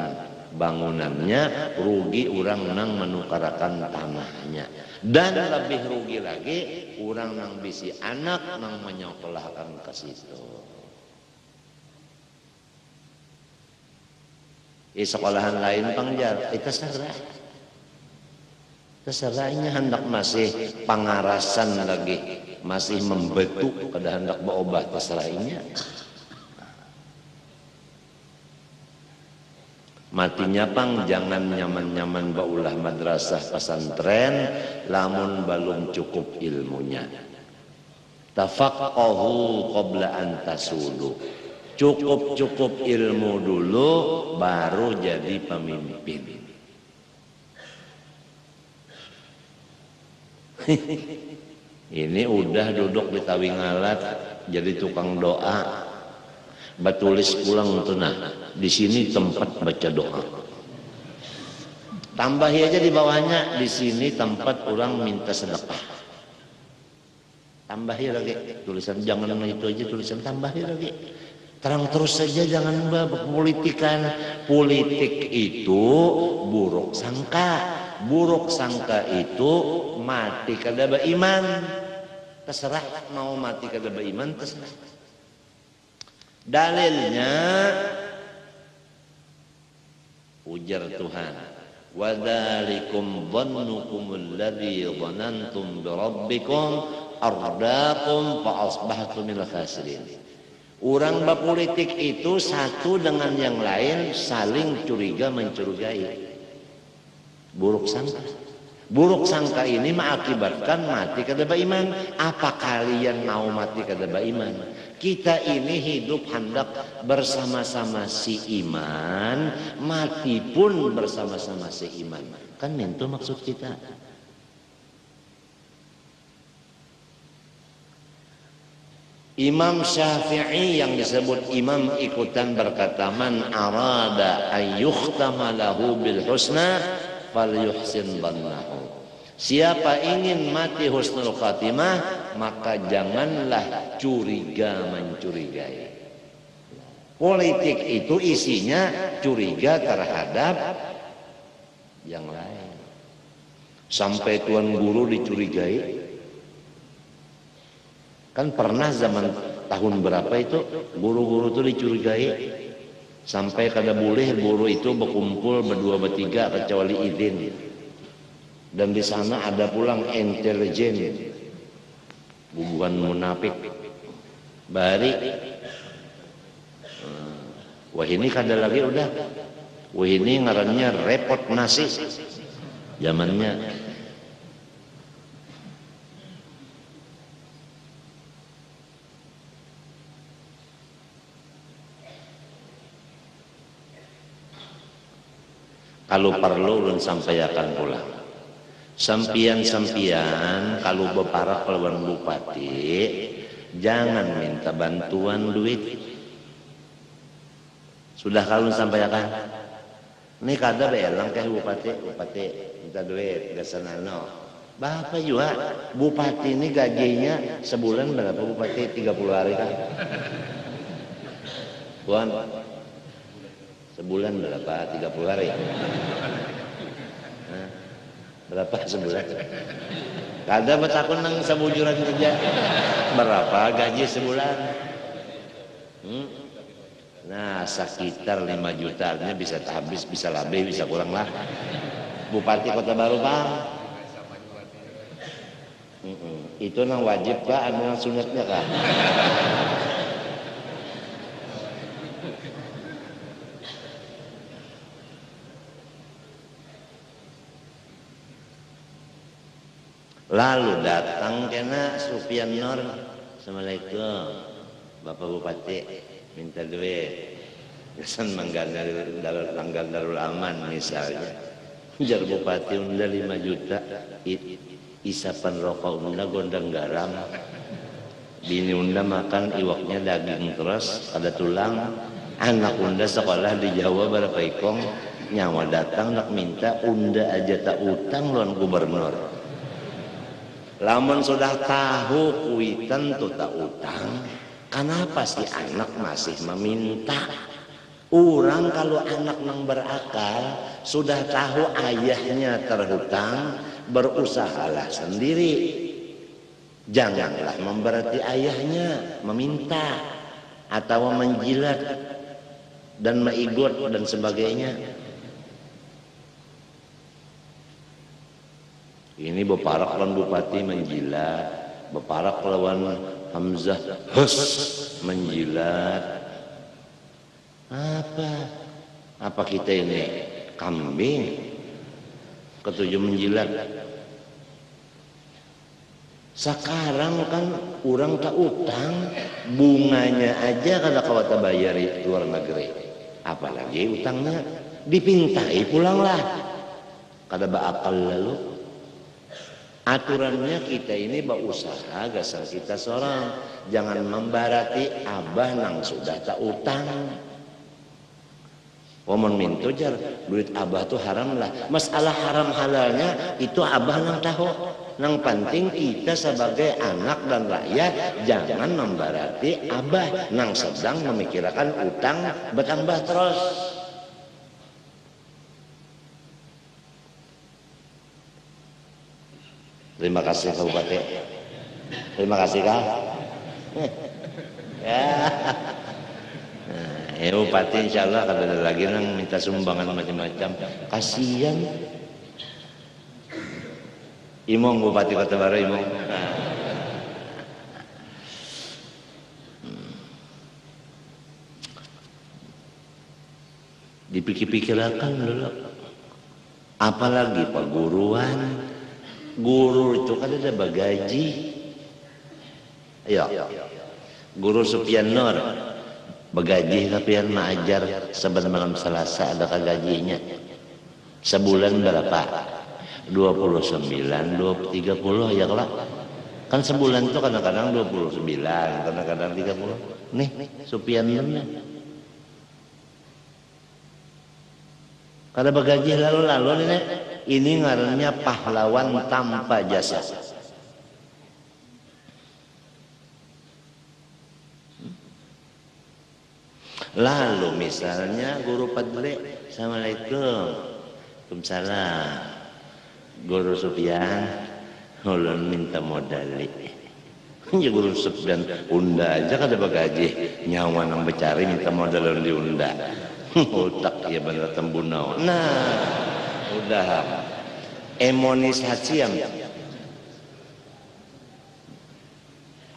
bangunannya, rugi orang nang menukarakan tanahnya, dan lebih rugi lagi orang nang bisi anak nang menyekolahkan ke situ. Sekolahan lain pangjar, terserahnya hendak masih pangarasan lagi, masih membetuk kada hendak berubah terserahnya. Matinya pang jangan nyaman-nyaman baulah madrasah pesantren lamun belum cukup ilmunya. Tafaqahu qabla an tasulu. Cukup ilmu dulu baru jadi pemimpin. Ini udah duduk di Tawingalat jadi tukang doa. Batulis pulang tuh, nah di sini tempat baca doa. Tambahi aja di bawahnya, di sini tempat orang minta sedekah. Tambahi lagi tulisan, jangan itu aja tulisan, tambahi lagi. Terang terus saja, jangan berpolitikan. Politik itu buruk sangka. Buruk sangka itu mati kada beriman. Terserah mau mati kada beriman, terserah. Dalilnya ujar Tuhan, wa dzalikum dhannukumul ladzi dhanantum bi rabbikum ardaakum fa asbahtum minal khasirin. Orang berpolitik itu satu dengan yang lain saling curiga mencurigai. Buruk sangka. Buruk sangka ini mengakibatkan mati kada beriman. Apa kalian mau mati kada beriman? Kita ini hidup hendak bersama-sama si iman, mati pun bersama-sama si iman. Kan itu maksud kita. Imam Syafi'i yang disebut imam ikutan berkata, man arada ayyukhtama lahu bil husna falyuhsin dhannahu. Siapa ingin mati husnul khatimah, maka janganlah curiga mencurigai. Politik itu isinya curiga terhadap yang lain. Sampai tuan guru dicurigai, Kan pernah zaman tahun berapa itu guru-guru tuh dicurigai sampai kada boleh guru itu berkumpul berdua bertiga kecuali izin. Dan di sana ada pulang intelijen, bukan munafik. Bari, wah ini kada lagi udah, wah ini ngarannya repot nasi zamannya. Kalau perlu ulun sampaikan pulang. Sampian-sampian kalau beparak lawan bupati, jangan minta bantuan duit. Sudah kalau sampaikan, ini kada belang ke bupati minta duit gasanano. Bapak juga, bupati ini gajinya sebulan berapa bupati? 30 hari kan? Tuan, sebulan berapa? 30 hari. Nah, berapa sebulan? Kada betakun nang sabujuran kerja. Berapa gaji sebulan? Nah, sekitar 5 jutanya bisa habis, bisa lebih, bisa kurang lah. Bupati Kota Baru, Bang. Itu nang wajib Pak, anu nang sunatnya Kak. Lalu datang kena Supian Nur, Assalamualaikum Bapak Bupati, minta duit kesan langgan Darul Aman misalnya, jar Bupati unda 5 juta, isapan rokok unda gondang garam, bini unda makan iwaknya daging terus ada tulang, anak unda sekolah di Jawa berapa ikong, nyawa datang nak minta unda aja tak utang lawan gubernur. Lamun sudah tahu kuitan tuh tak utang, kenapa si anak masih meminta? Orang kalau anak nang berakal sudah tahu ayahnya terhutang, berusahalah sendiri. Janganlah memberati ayahnya meminta atau menjilat dan meigot dan sebagainya. Ini beparak lawan bupati menjilat, beparak lawan Hamzah menjilat. Apa kita ini kambing ketujuh menjilat? Sekarang kan orang tak utang, bunganya aja kada kawata bayar di luar negeri, apalagi utangnya dipintai pulanglah, kada baakal lalu. Aturannya kita ini berusaha gasal kita seorang, jangan membarati abah nang sudah tak utang. Omon minto jar duit abah tuh haram lah. Masalah haram halalnya itu abah nang tahu. Nang penting kita sebagai anak dan rakyat jangan membarati abah nang sedang memikirkan utang bertambah terus. Terima kasih Pak Bupati. Terima kasih Kak. Ya Bupati insya Allah kalau ada lagi yang minta sumbangan macam-macam. Kasihan. Imong Bupati Kota Baru Imong. Dipikir-pikirkan dulu. Apalagi perguruan. Guru itu kan ada bagaji. Ya. Guru Supian Nur bagaji tapi yang mengajar saban malam Selasa ada gajinya. Sebulan berapa? 29, 30 ya kelak. Kan sebulan itu kadang-kadang 29, kadang-kadang 30. Nih, Supian Nur. Kada bagaji lalu-lalu nih. Ini ngarannya pahlawan tanpa jasa. Lalu misalnya guru Padre, Assalamualaikum, Waalaikumsalam. Guru Supian, ulun minta modali. Ya guru dan unda aja kada bagaji nyawa nang becari minta modal diunda. Otak ya bener tembunau. Nah, udah emonisasi yang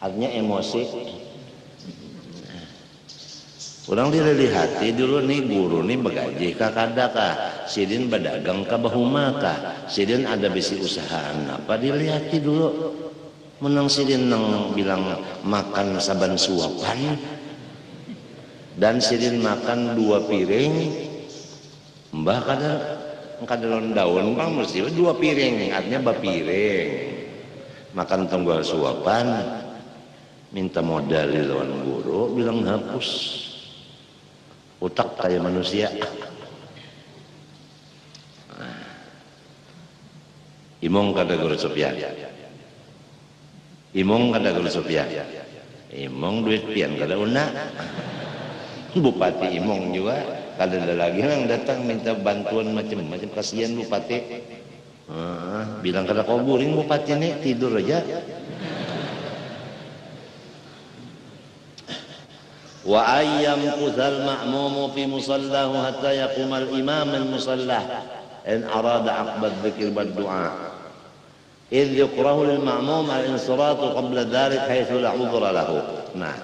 artinya emosi. Orang dilihati dulu nih guru nih begaji kakada kah, sidin berdagang kah bahuma kah, sidin ada bisi usahaan apa dilihati dulu. Menang sidin nang bilang makan saban suapan dan sidin makan 2 piring, mbah kada daun bang mesti 2 piring, artinya bapiring makan tunggal suapan, minta modal di lawan guru bilang hapus. Otak kayak manusia. Imong kada guru Sofyan. Imong kada guru Sofyan. Imong duit pian kada una. Bupati Imong juga kada ada lagi yang datang minta bantuan macam-macam, kasihan bupati. Bilang kada kuburin bupati ini tidur aja. Wa ayyam kuthal ma'mumu fi musallahu hatta yaqumal imam al-musallah in arada aqbad dzikr bad du'a idh yukrahu lil ma'mum al-insiratu qabla dhalik haitsu la udhra lahu. Nah,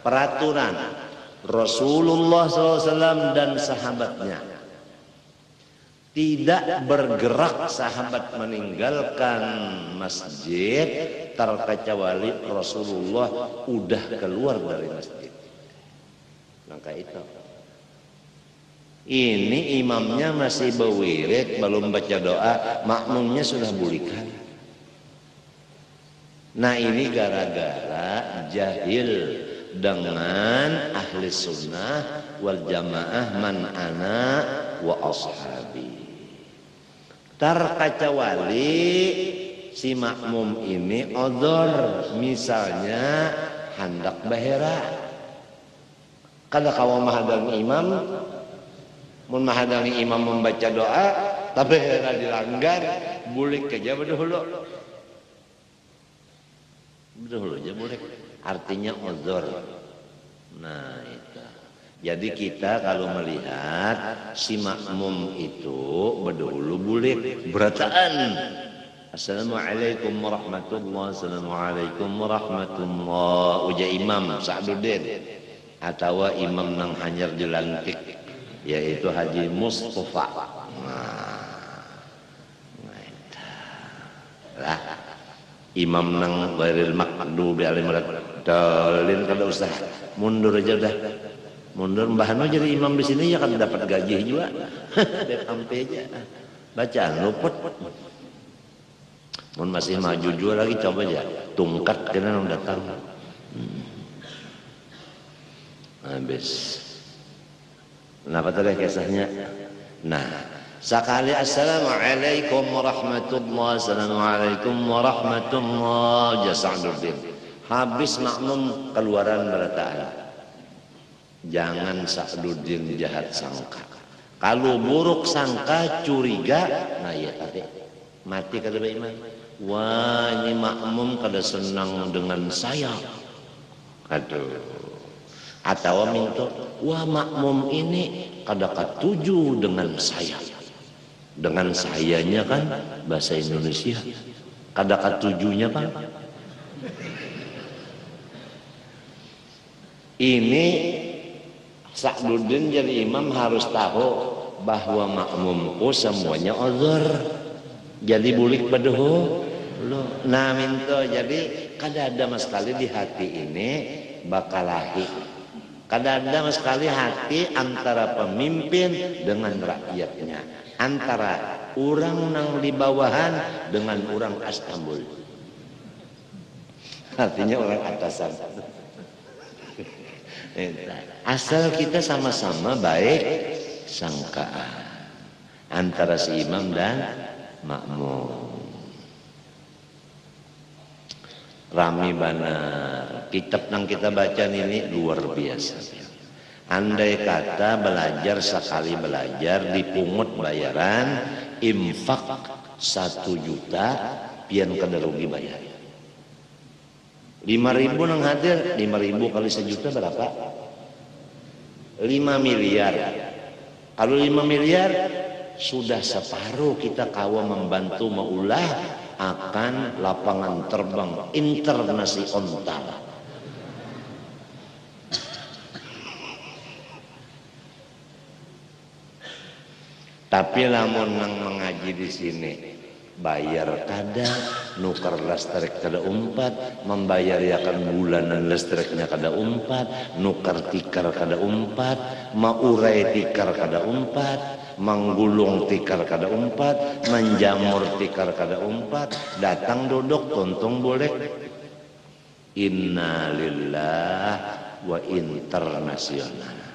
peraturan Rasulullah SAW dan sahabatnya tidak bergerak sahabat meninggalkan masjid terkecuali Rasulullah udah keluar dari masjid. Maka itu ini imamnya masih berwirid belum baca doa, makmumnya sudah bulikan. Nah ini gara-gara jahil dengan ahli sunnah wal jamaah man ana wa ashabi. Terkecuali si makmum ini odor, misalnya hendak bahera. Kada kawa mahadangi imam, mun mahadangi imam membaca doa, tapi hera dilanggar, bulik aja bedahulu. Bedahulu aja bulik. Artinya uzur. Nah itu. Jadi kita kalau melihat si makmum itu bedahulu bulik berataan. Assalamualaikum warahmatullahi wabarakatuh. Assalamualaikum warahmatullahi wabarakatuh. Uja imam Sa'duddin. Atau imam nang hanyar dilantik yaitu Haji Mustafa. Nah, imam nang ghairil maqdubi alaihim dalin kada usah mundur aja udah. Mundur mbahno jadi imam di sini ya kan dapat gaji juga. DPMP aja. Bacaan luput. Mun masih maju juga lagi coba aja. Tungkat kena nang datang. Habis. Kenapa tadi kisahnya? Nah, sekali assalamualaikum warahmatullahi assalamualaikum warahmatullahi Sa'duddin. Habis makmum keluaran berataan. Jangan Sa'duddin jahat sangka. Kalau buruk sangka curiga, nah ya tadi mati kata Pak Imam. Wah ini makmum kada senang dengan saya. Aduh. Atau minta, wah makmum ini kada katuju dengan saya. Dengan sayanya kan bahasa Indonesia. Kada katujunya kan. Ini Sa'duddin jadi imam harus tahu bahwa makmumku semuanya uzur. Jadi bulik beduh. Nah minta jadi kada ada mas sekali di hati ini bakalahi. Kada ada sama sekali hati antara pemimpin dengan rakyatnya, antara orang nang di bawahan dengan orang Istanbul. Artinya orang atasan. Asal kita sama-sama baik sangkaan antara si imam dan makmum. Rami benar. Kitab yang kita baca ini luar biasa. Andai kata belajar sekali belajar dipungut bayaran infak 1 juta pian kada rugi bayar. 5.000 nang hadir, 5.000 kali sejuta berapa? 5 miliar. Kalau 5 miliar sudah separuh kita kawa membantu maulah akan lapangan terbang internasional. Tapi lamun nang mengaji di sini bayar kada, nukar listrik kada umpat, membayar yakan bulanan listriknya kada umpat, nukar tikar kada umpat, maurai tikar kada umpat, menggulung tikar kada umpat, menjamur tikar kada umpat, datang duduk tontong boleh. Innalillah wa internasional.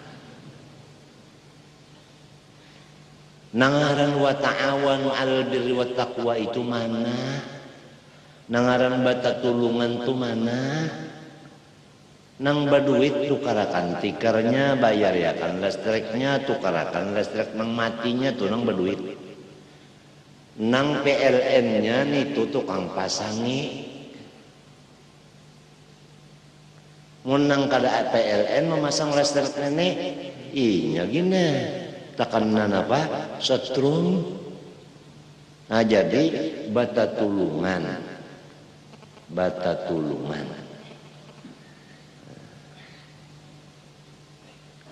Nangaran wa ta'awanu 'alal birri wat taqwa itu mana? Nangaran bata tulungan tu mana? Nang baduit tukarakan tikarnya, bayar yakan listriknya, tukarakan listrik nang matinya tuh nang baduit. Nang PLN-nya nih tuh tukang pasangi. Mun nang kada PLN memasang listrik nih, inya gini. Tekanan apa? Setrum. Nah jadi bata tulungan.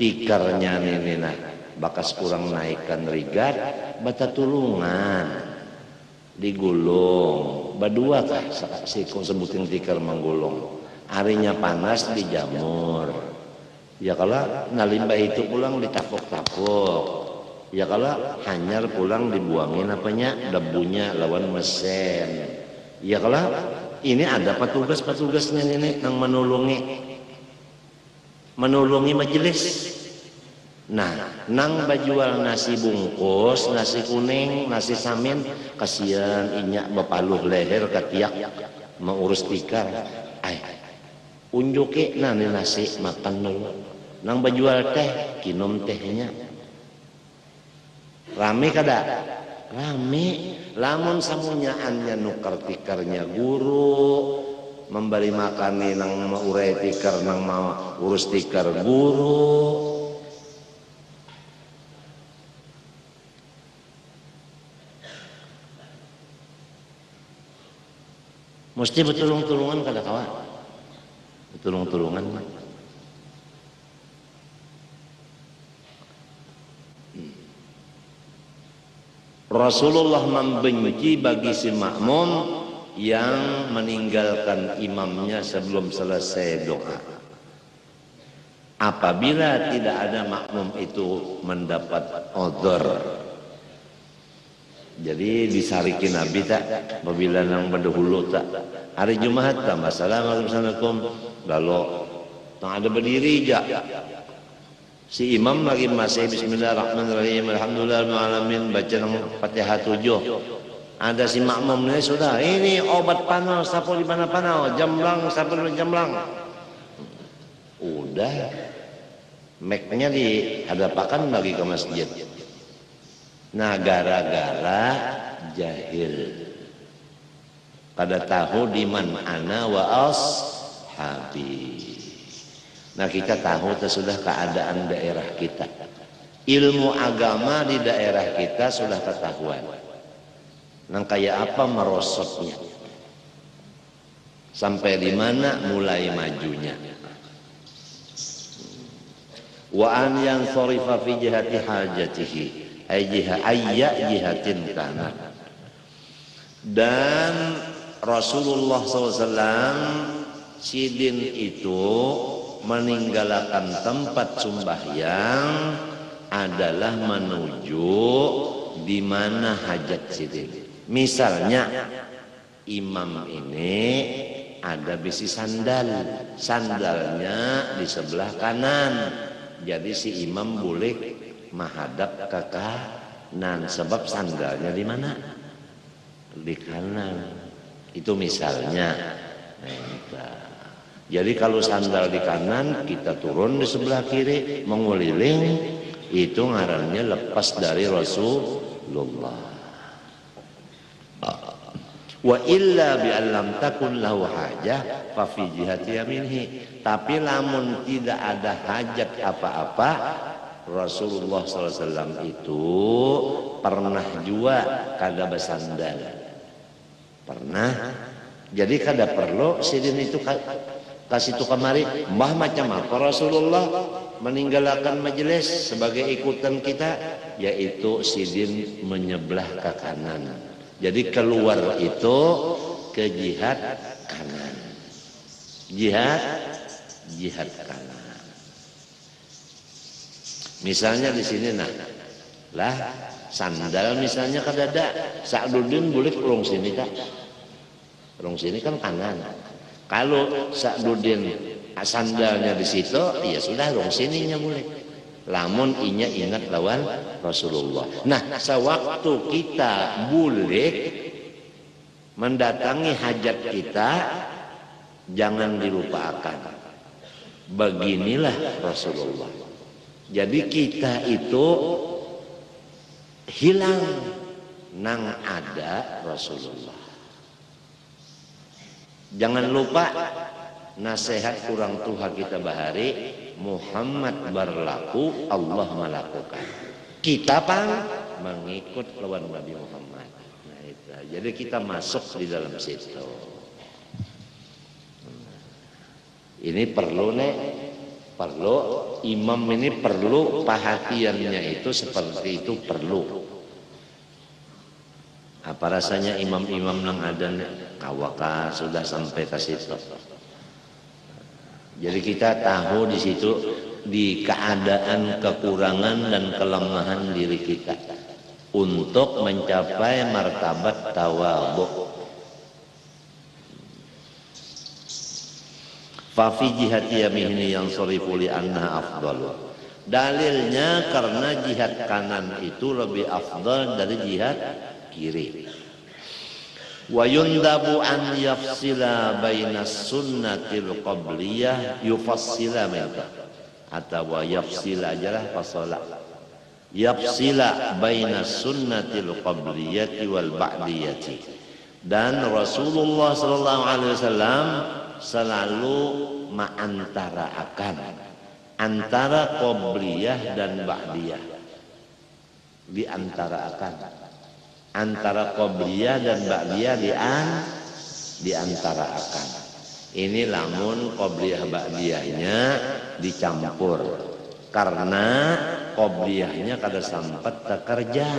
Tikarnya nih nah bakas kurang naikkan rigat, bata tulungan digulung. Badua kah si sebutin tikar menggulung. Harinya panas dijamur. Ya kalau nalimbah itu pulang ditapuk-tapuk. Ya kalau hanyar pulang dibuangin apanya debunya lawan mesin. Ya kalau ini ada petugasnya ini yang menulungi majelis. Nah, nang bajual nasi bungkus, nasi kuning, nasi samin, kasihan inyak bepaluh leher ketiak mengurus tikar. Unjuki nani nasi makan dulu. Nang bajual teh, kinom tehnya. Rame kada? Rame. Lamun samunyaannya nukar tikarnya guru, memberi makani nang mau urai tikar, nang mau urus tikar guru. Mesti betulung-tulungan kada kawan. Betulung-tulungan. Rasulullah membenci bagi si makmum yang meninggalkan imamnya sebelum selesai doa. Apabila tidak ada makmum itu mendapat odor. Jadi disarikin Nabi tak, apabila nang berdahulu tak. Hari Jumat tak, Assalamualaikum. Lalu tak ada berdiri je. Si imam lagi masih Bismillahirrahmanirrahim, Alhamdulillahirrahmanirrahim, baca Fatihah 7. Ada si makmum ini sudah, ini obat panas, sapu di mana panas, jamblang, sapu di jamblang. Udah, mic-nya dihadapakan lagi ke masjid. Nah gara-gara jahil. Kada tahu di man ana wa ashabi. Nah kita tahu sudah keadaan daerah kita. Ilmu agama di daerah kita sudah ketahuan. Nang kayak apa merosotnya. Sampai di mana mulai majunya. Wa an yansarifa fi jihati hajatihi. Ayya jihatin kana. Dan Rasulullah SAW sidin itu meninggalkan tempat sembahyang adalah menuju di mana hajat sidin. Misalnya imam ini ada bisi sandalnya di sebelah kanan, jadi si imam boleh menghadap ke kanan sebab sandalnya di mana? Di kanan. Itu misalnya. Jadi kalau sandal di kanan, kita turun di sebelah kiri, menguliling, itu ngarannya lepas dari Rasulullah. Wa illa bi allam takun lahu hajah fa fi jihati yaminhi. Tapi lamun tidak ada hajat apa-apa, Rasulullah SAW itu pernah juga kada bersandar. Pernah. Jadi kada perlu sidin itu kasih tu kamari. Mbah macam apa Rasulullah meninggalkan majelis sebagai ikutan kita, yaitu sidin menyebelah ke kanan. Jadi keluar itu ke jihad kanan. Jihad kanan. Misalnya di sini lah sandal misalnya kada ada, Sa'duddin boleh kurung sini tak? Kurung sini kan kanan. Kalau Sa'duddin sandalnya di situ, ya sudah kurung sininya boleh. Lamun inya ingat lawan Rasulullah. Nah, sewaktu kita boleh mendatangi hajat kita, jangan dilupakan. Beginilah Rasulullah. Jadi kita itu hilang nang ada Rasulullah. Jangan lupa nasihat orang tua kita bahari, Muhammad berlaku, Allah melakukan. Kita pun mengikut lawan Nabi Muhammad. Nah, itu. Jadi kita masuk di dalam situ. Ini perlu perlu imam ini perlu perhatiannya itu seperti itu perlu. Apa rasanya imam-imam yang ada kawaka sudah sampai ke situ. Jadi kita tahu di situ di keadaan kekurangan dan kelemahan diri kita untuk mencapai martabat tawadhu. Fa fi jihati yamini yang sarifu li anna afdalu. Dalilnya karena jihad kanan itu lebih afdal dari jihad kiri. Wa yundabu an yafsila bainas sunnatil qabliyah yufassila minta atau yafsila ajalah fasala yafsila bainas sunnatil qabliyati wal ba'diyati. Dan Rasulullah sallallahu alaihi wasallam selalu mengantarakan antara qabliyah dan ba'diyah, diantarakan antara qabliyah dan ba'diyah diantarakan. Ini lamun qabliyah ba'diyahnya dicampur karena qabliyahnya kada sempat kerja.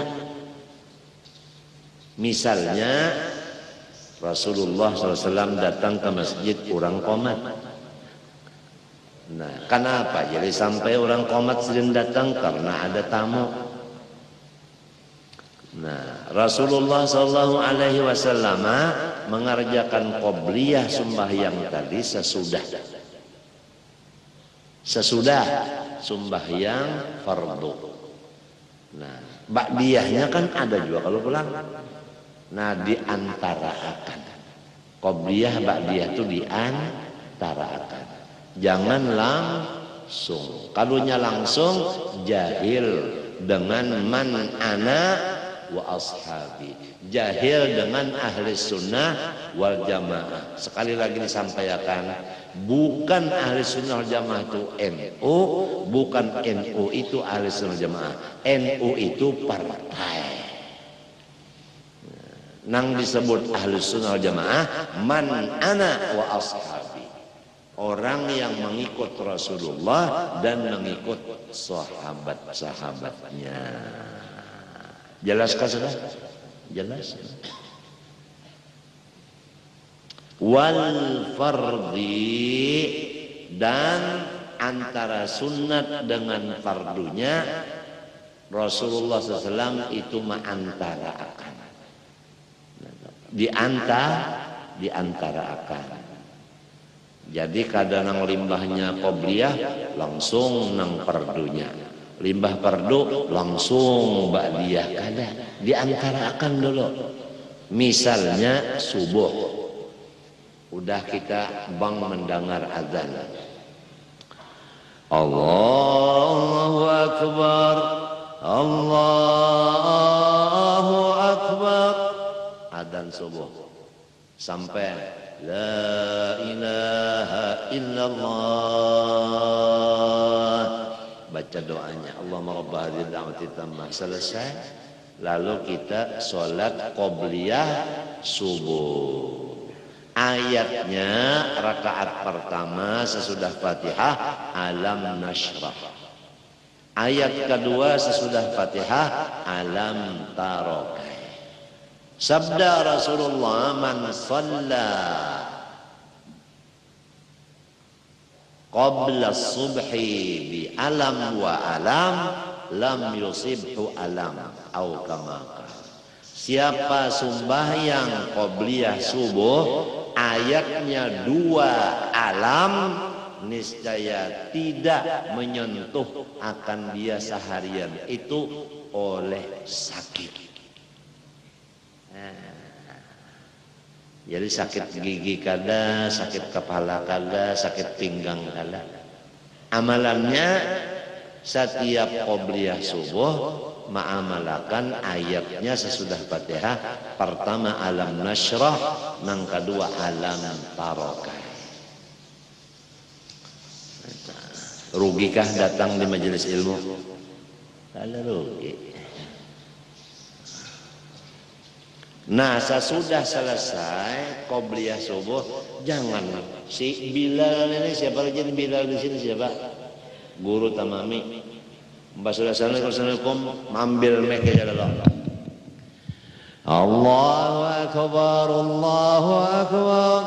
Misalnya Rasulullah SAW datang ke masjid orang qomat. Nah, kenapa? Jadi sampai orang qomat sedang datang karena ada tamu. Nah, Rasulullah SAW mengerjakan qobliyah sembahyang tadi sesudah sembahyang fardu. Nah, ba'diyahnya kan ada juga kalau pulang. Nah, diantarakan qobliyah ba'diyah itu diantarakan. Jangan langsung. Kalunya langsung jahil dengan man ana wa ashabi, jahil dengan ahli sunnah wal jamaah. Sekali lagi disampaikan, bukan ahli sunnah wal jamaah itu NU, bukan NU itu ahli sunnah wal jamaah. NU itu partai. Nang disebut ahli sunnah wal jamaah man ana wa ashabi, orang yang mengikut Rasulullah dan mengikut sahabat-sahabatnya. Jelaskah sudah? Jelas. Wal fardhi, dan antara sunat dengan fardunya Rasulullah SAW itu mengantarakan. Diantarakan. Jadi kadang limbahnya qobliyah langsung nang fardunya. Limbah fardu langsung ba'diyah, kada diantarakan dulu. Misalnya subuh, udah kita mendengar azan, Allahu Akbar, Allahu Akbar, adzan subuh. sampai la ilaha illallah, baca doanya Allahumma rabb hadhihi da'wati tammah, selesai. Lalu kita sholat qobliyah subuh. Ayatnya rakaat pertama sesudah Fatihah alam nashrah. Ayat kedua sesudah Fatihah alam tarokai. Sabda Rasulullah, man shalla qabla subhi bi alam wa alam lam yusibhu alam au kama. Siapa sembahyang qobliyah subuh ayatnya 2 alam, niscaya tidak menyentuh akan dia seharian itu oleh sakit. Jadi sakit gigi kada, sakit kepala kada, sakit pinggang kada. Amalannya setiap qobliyah subuh ma'amalakan ayatnya sesudah Fatihah. Pertama alam nashrah, yang kedua alam tarokai. Rugikah datang di majelis ilmu? Kada rugi. Nah, sesudah selesai qobliyah subuh, jangan si Bilal ini, siapa lagi Bilal di sini, siapa? Guru Tamami. Assalamualaikum, ambil mic aja dulu. Allahu akbar, Allahu akbar.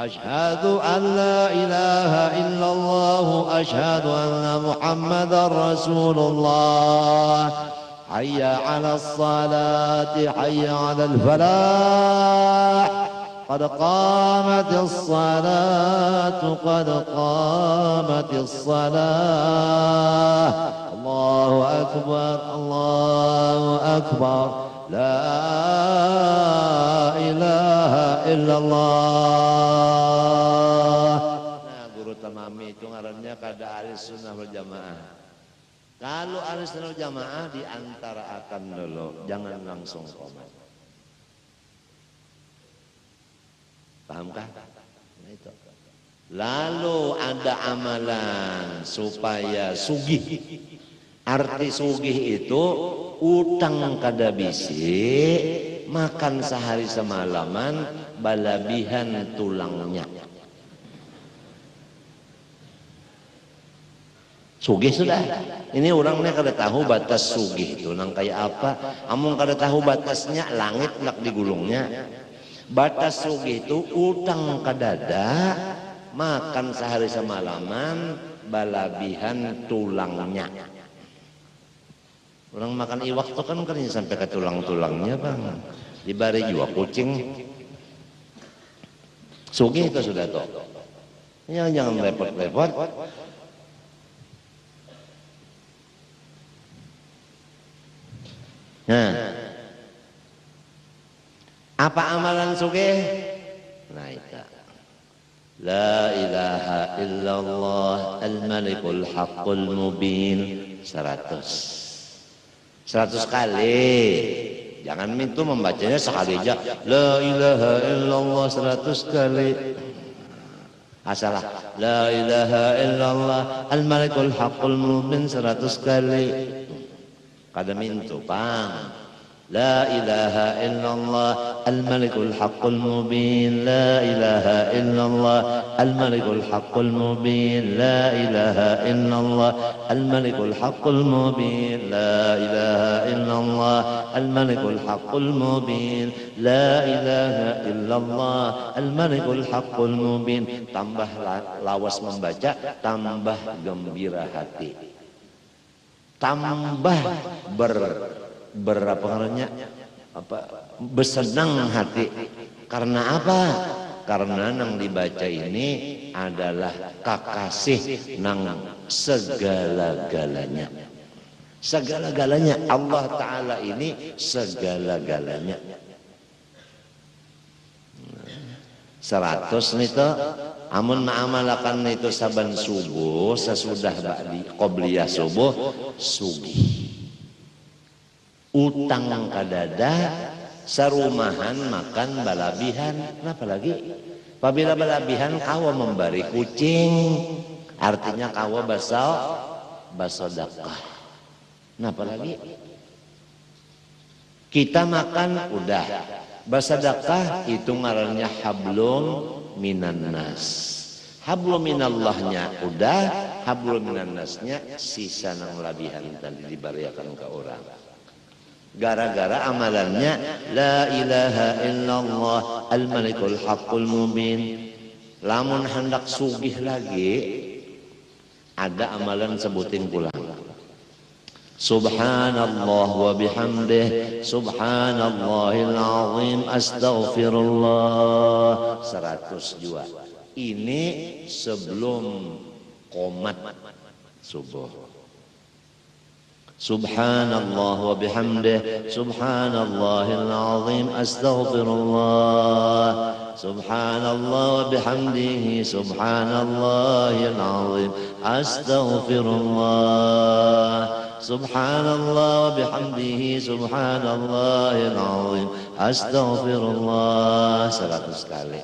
Asyhadu an la ilaha illallah, asyhadu anna Muhammadar Rasulullah. Hayya 'alas salati, hayya 'alal falah. Qad qamatis salatu, qad qamatis salah. Allahu akbar, Allahu akbar. La ilaha illallah. Nah, guru Tamami itu ngarannya kada ahli sunnah wal jamaah. Kalau ahli sunnah wal jamaah diantara akan dulu, jangan langsung komat. Pahamkah? Nah, itu. Lalu ada amalan supaya sugih. Arti sugih itu utang kada bisi, makan sehari semalaman, balabihan tulangnya. Sugih sudah. Ini orangnya kada tahu batas sugih itu nang kayak apa. Amun kada tahu batasnya, langit nak digulungnya. Batas sugih itu utang kadada, makan sehari semalaman, balabihan tulangnya. Orang makan iwak itu kan sampai ke tulang-tulangnya bang. Dibari juga kucing. Sugih itu sudah toh. Ya, jangan repot-repot. Nah, apa amalan sugih? Nah, itu. La ilaha illallah al-malikul haqqul mubin 100 kali. Jangan minta membacanya sekali aja. La ilaha illallah 100 kali. Asalah. La ilaha illallah al-malikul haqqul mubin 100 kali. Kada minta pang. La ilaha illallah al-malikul haqqul mubin. La ilaha illallah al-malikul haqqul mubin. La ilaha illallah al-malikul haqqul mubin. La ilaha illallah al-malikul haqqul mubin. La ilaha illallah al-malikul haqqul mubin. Tambah lawas membaca, tambah gembira hati. Tambah berapa namanya, bersenang hati. Karena apa? Karena nang dibaca ini adalah kakasih nang segala-galanya. Segala-galanya Allah Ta'ala ini segala-galanya. 100 nito, amun ma'amalakan nito saban subuh, sesudah ba'di qobliyah subuh, sugih. Utang kadada, Sarumahan makan balabihan. Kenapa lagi? Apabila balabihan kawa memberi kucing, artinya kawa basodakah. Kenapa lagi? Kita makan udah. Basadakah itu ngarannya hablum minan nas. Hablum minallahnya udah, hablum minan nasnya sisa nang labihan tadi dibariakan ke orang. Gara-gara amalannya la ilaha illallah al-malikul haqqul mubin. Lamun hendak sugih lagi ada amalan sebutin pulang. Subhanallah wa bihamdih subhanallahil azim astaghfirullah 100 jua. Ini sebelum qomat subuh. Subhanallah wa bihamdih subhanallahil azim astaghfirullah subhanallah wa bihamdihi subhanallahil azim astaghfirullah subhanallah wa bihamdihi subhanallahil azim astaghfirullah 100 kali.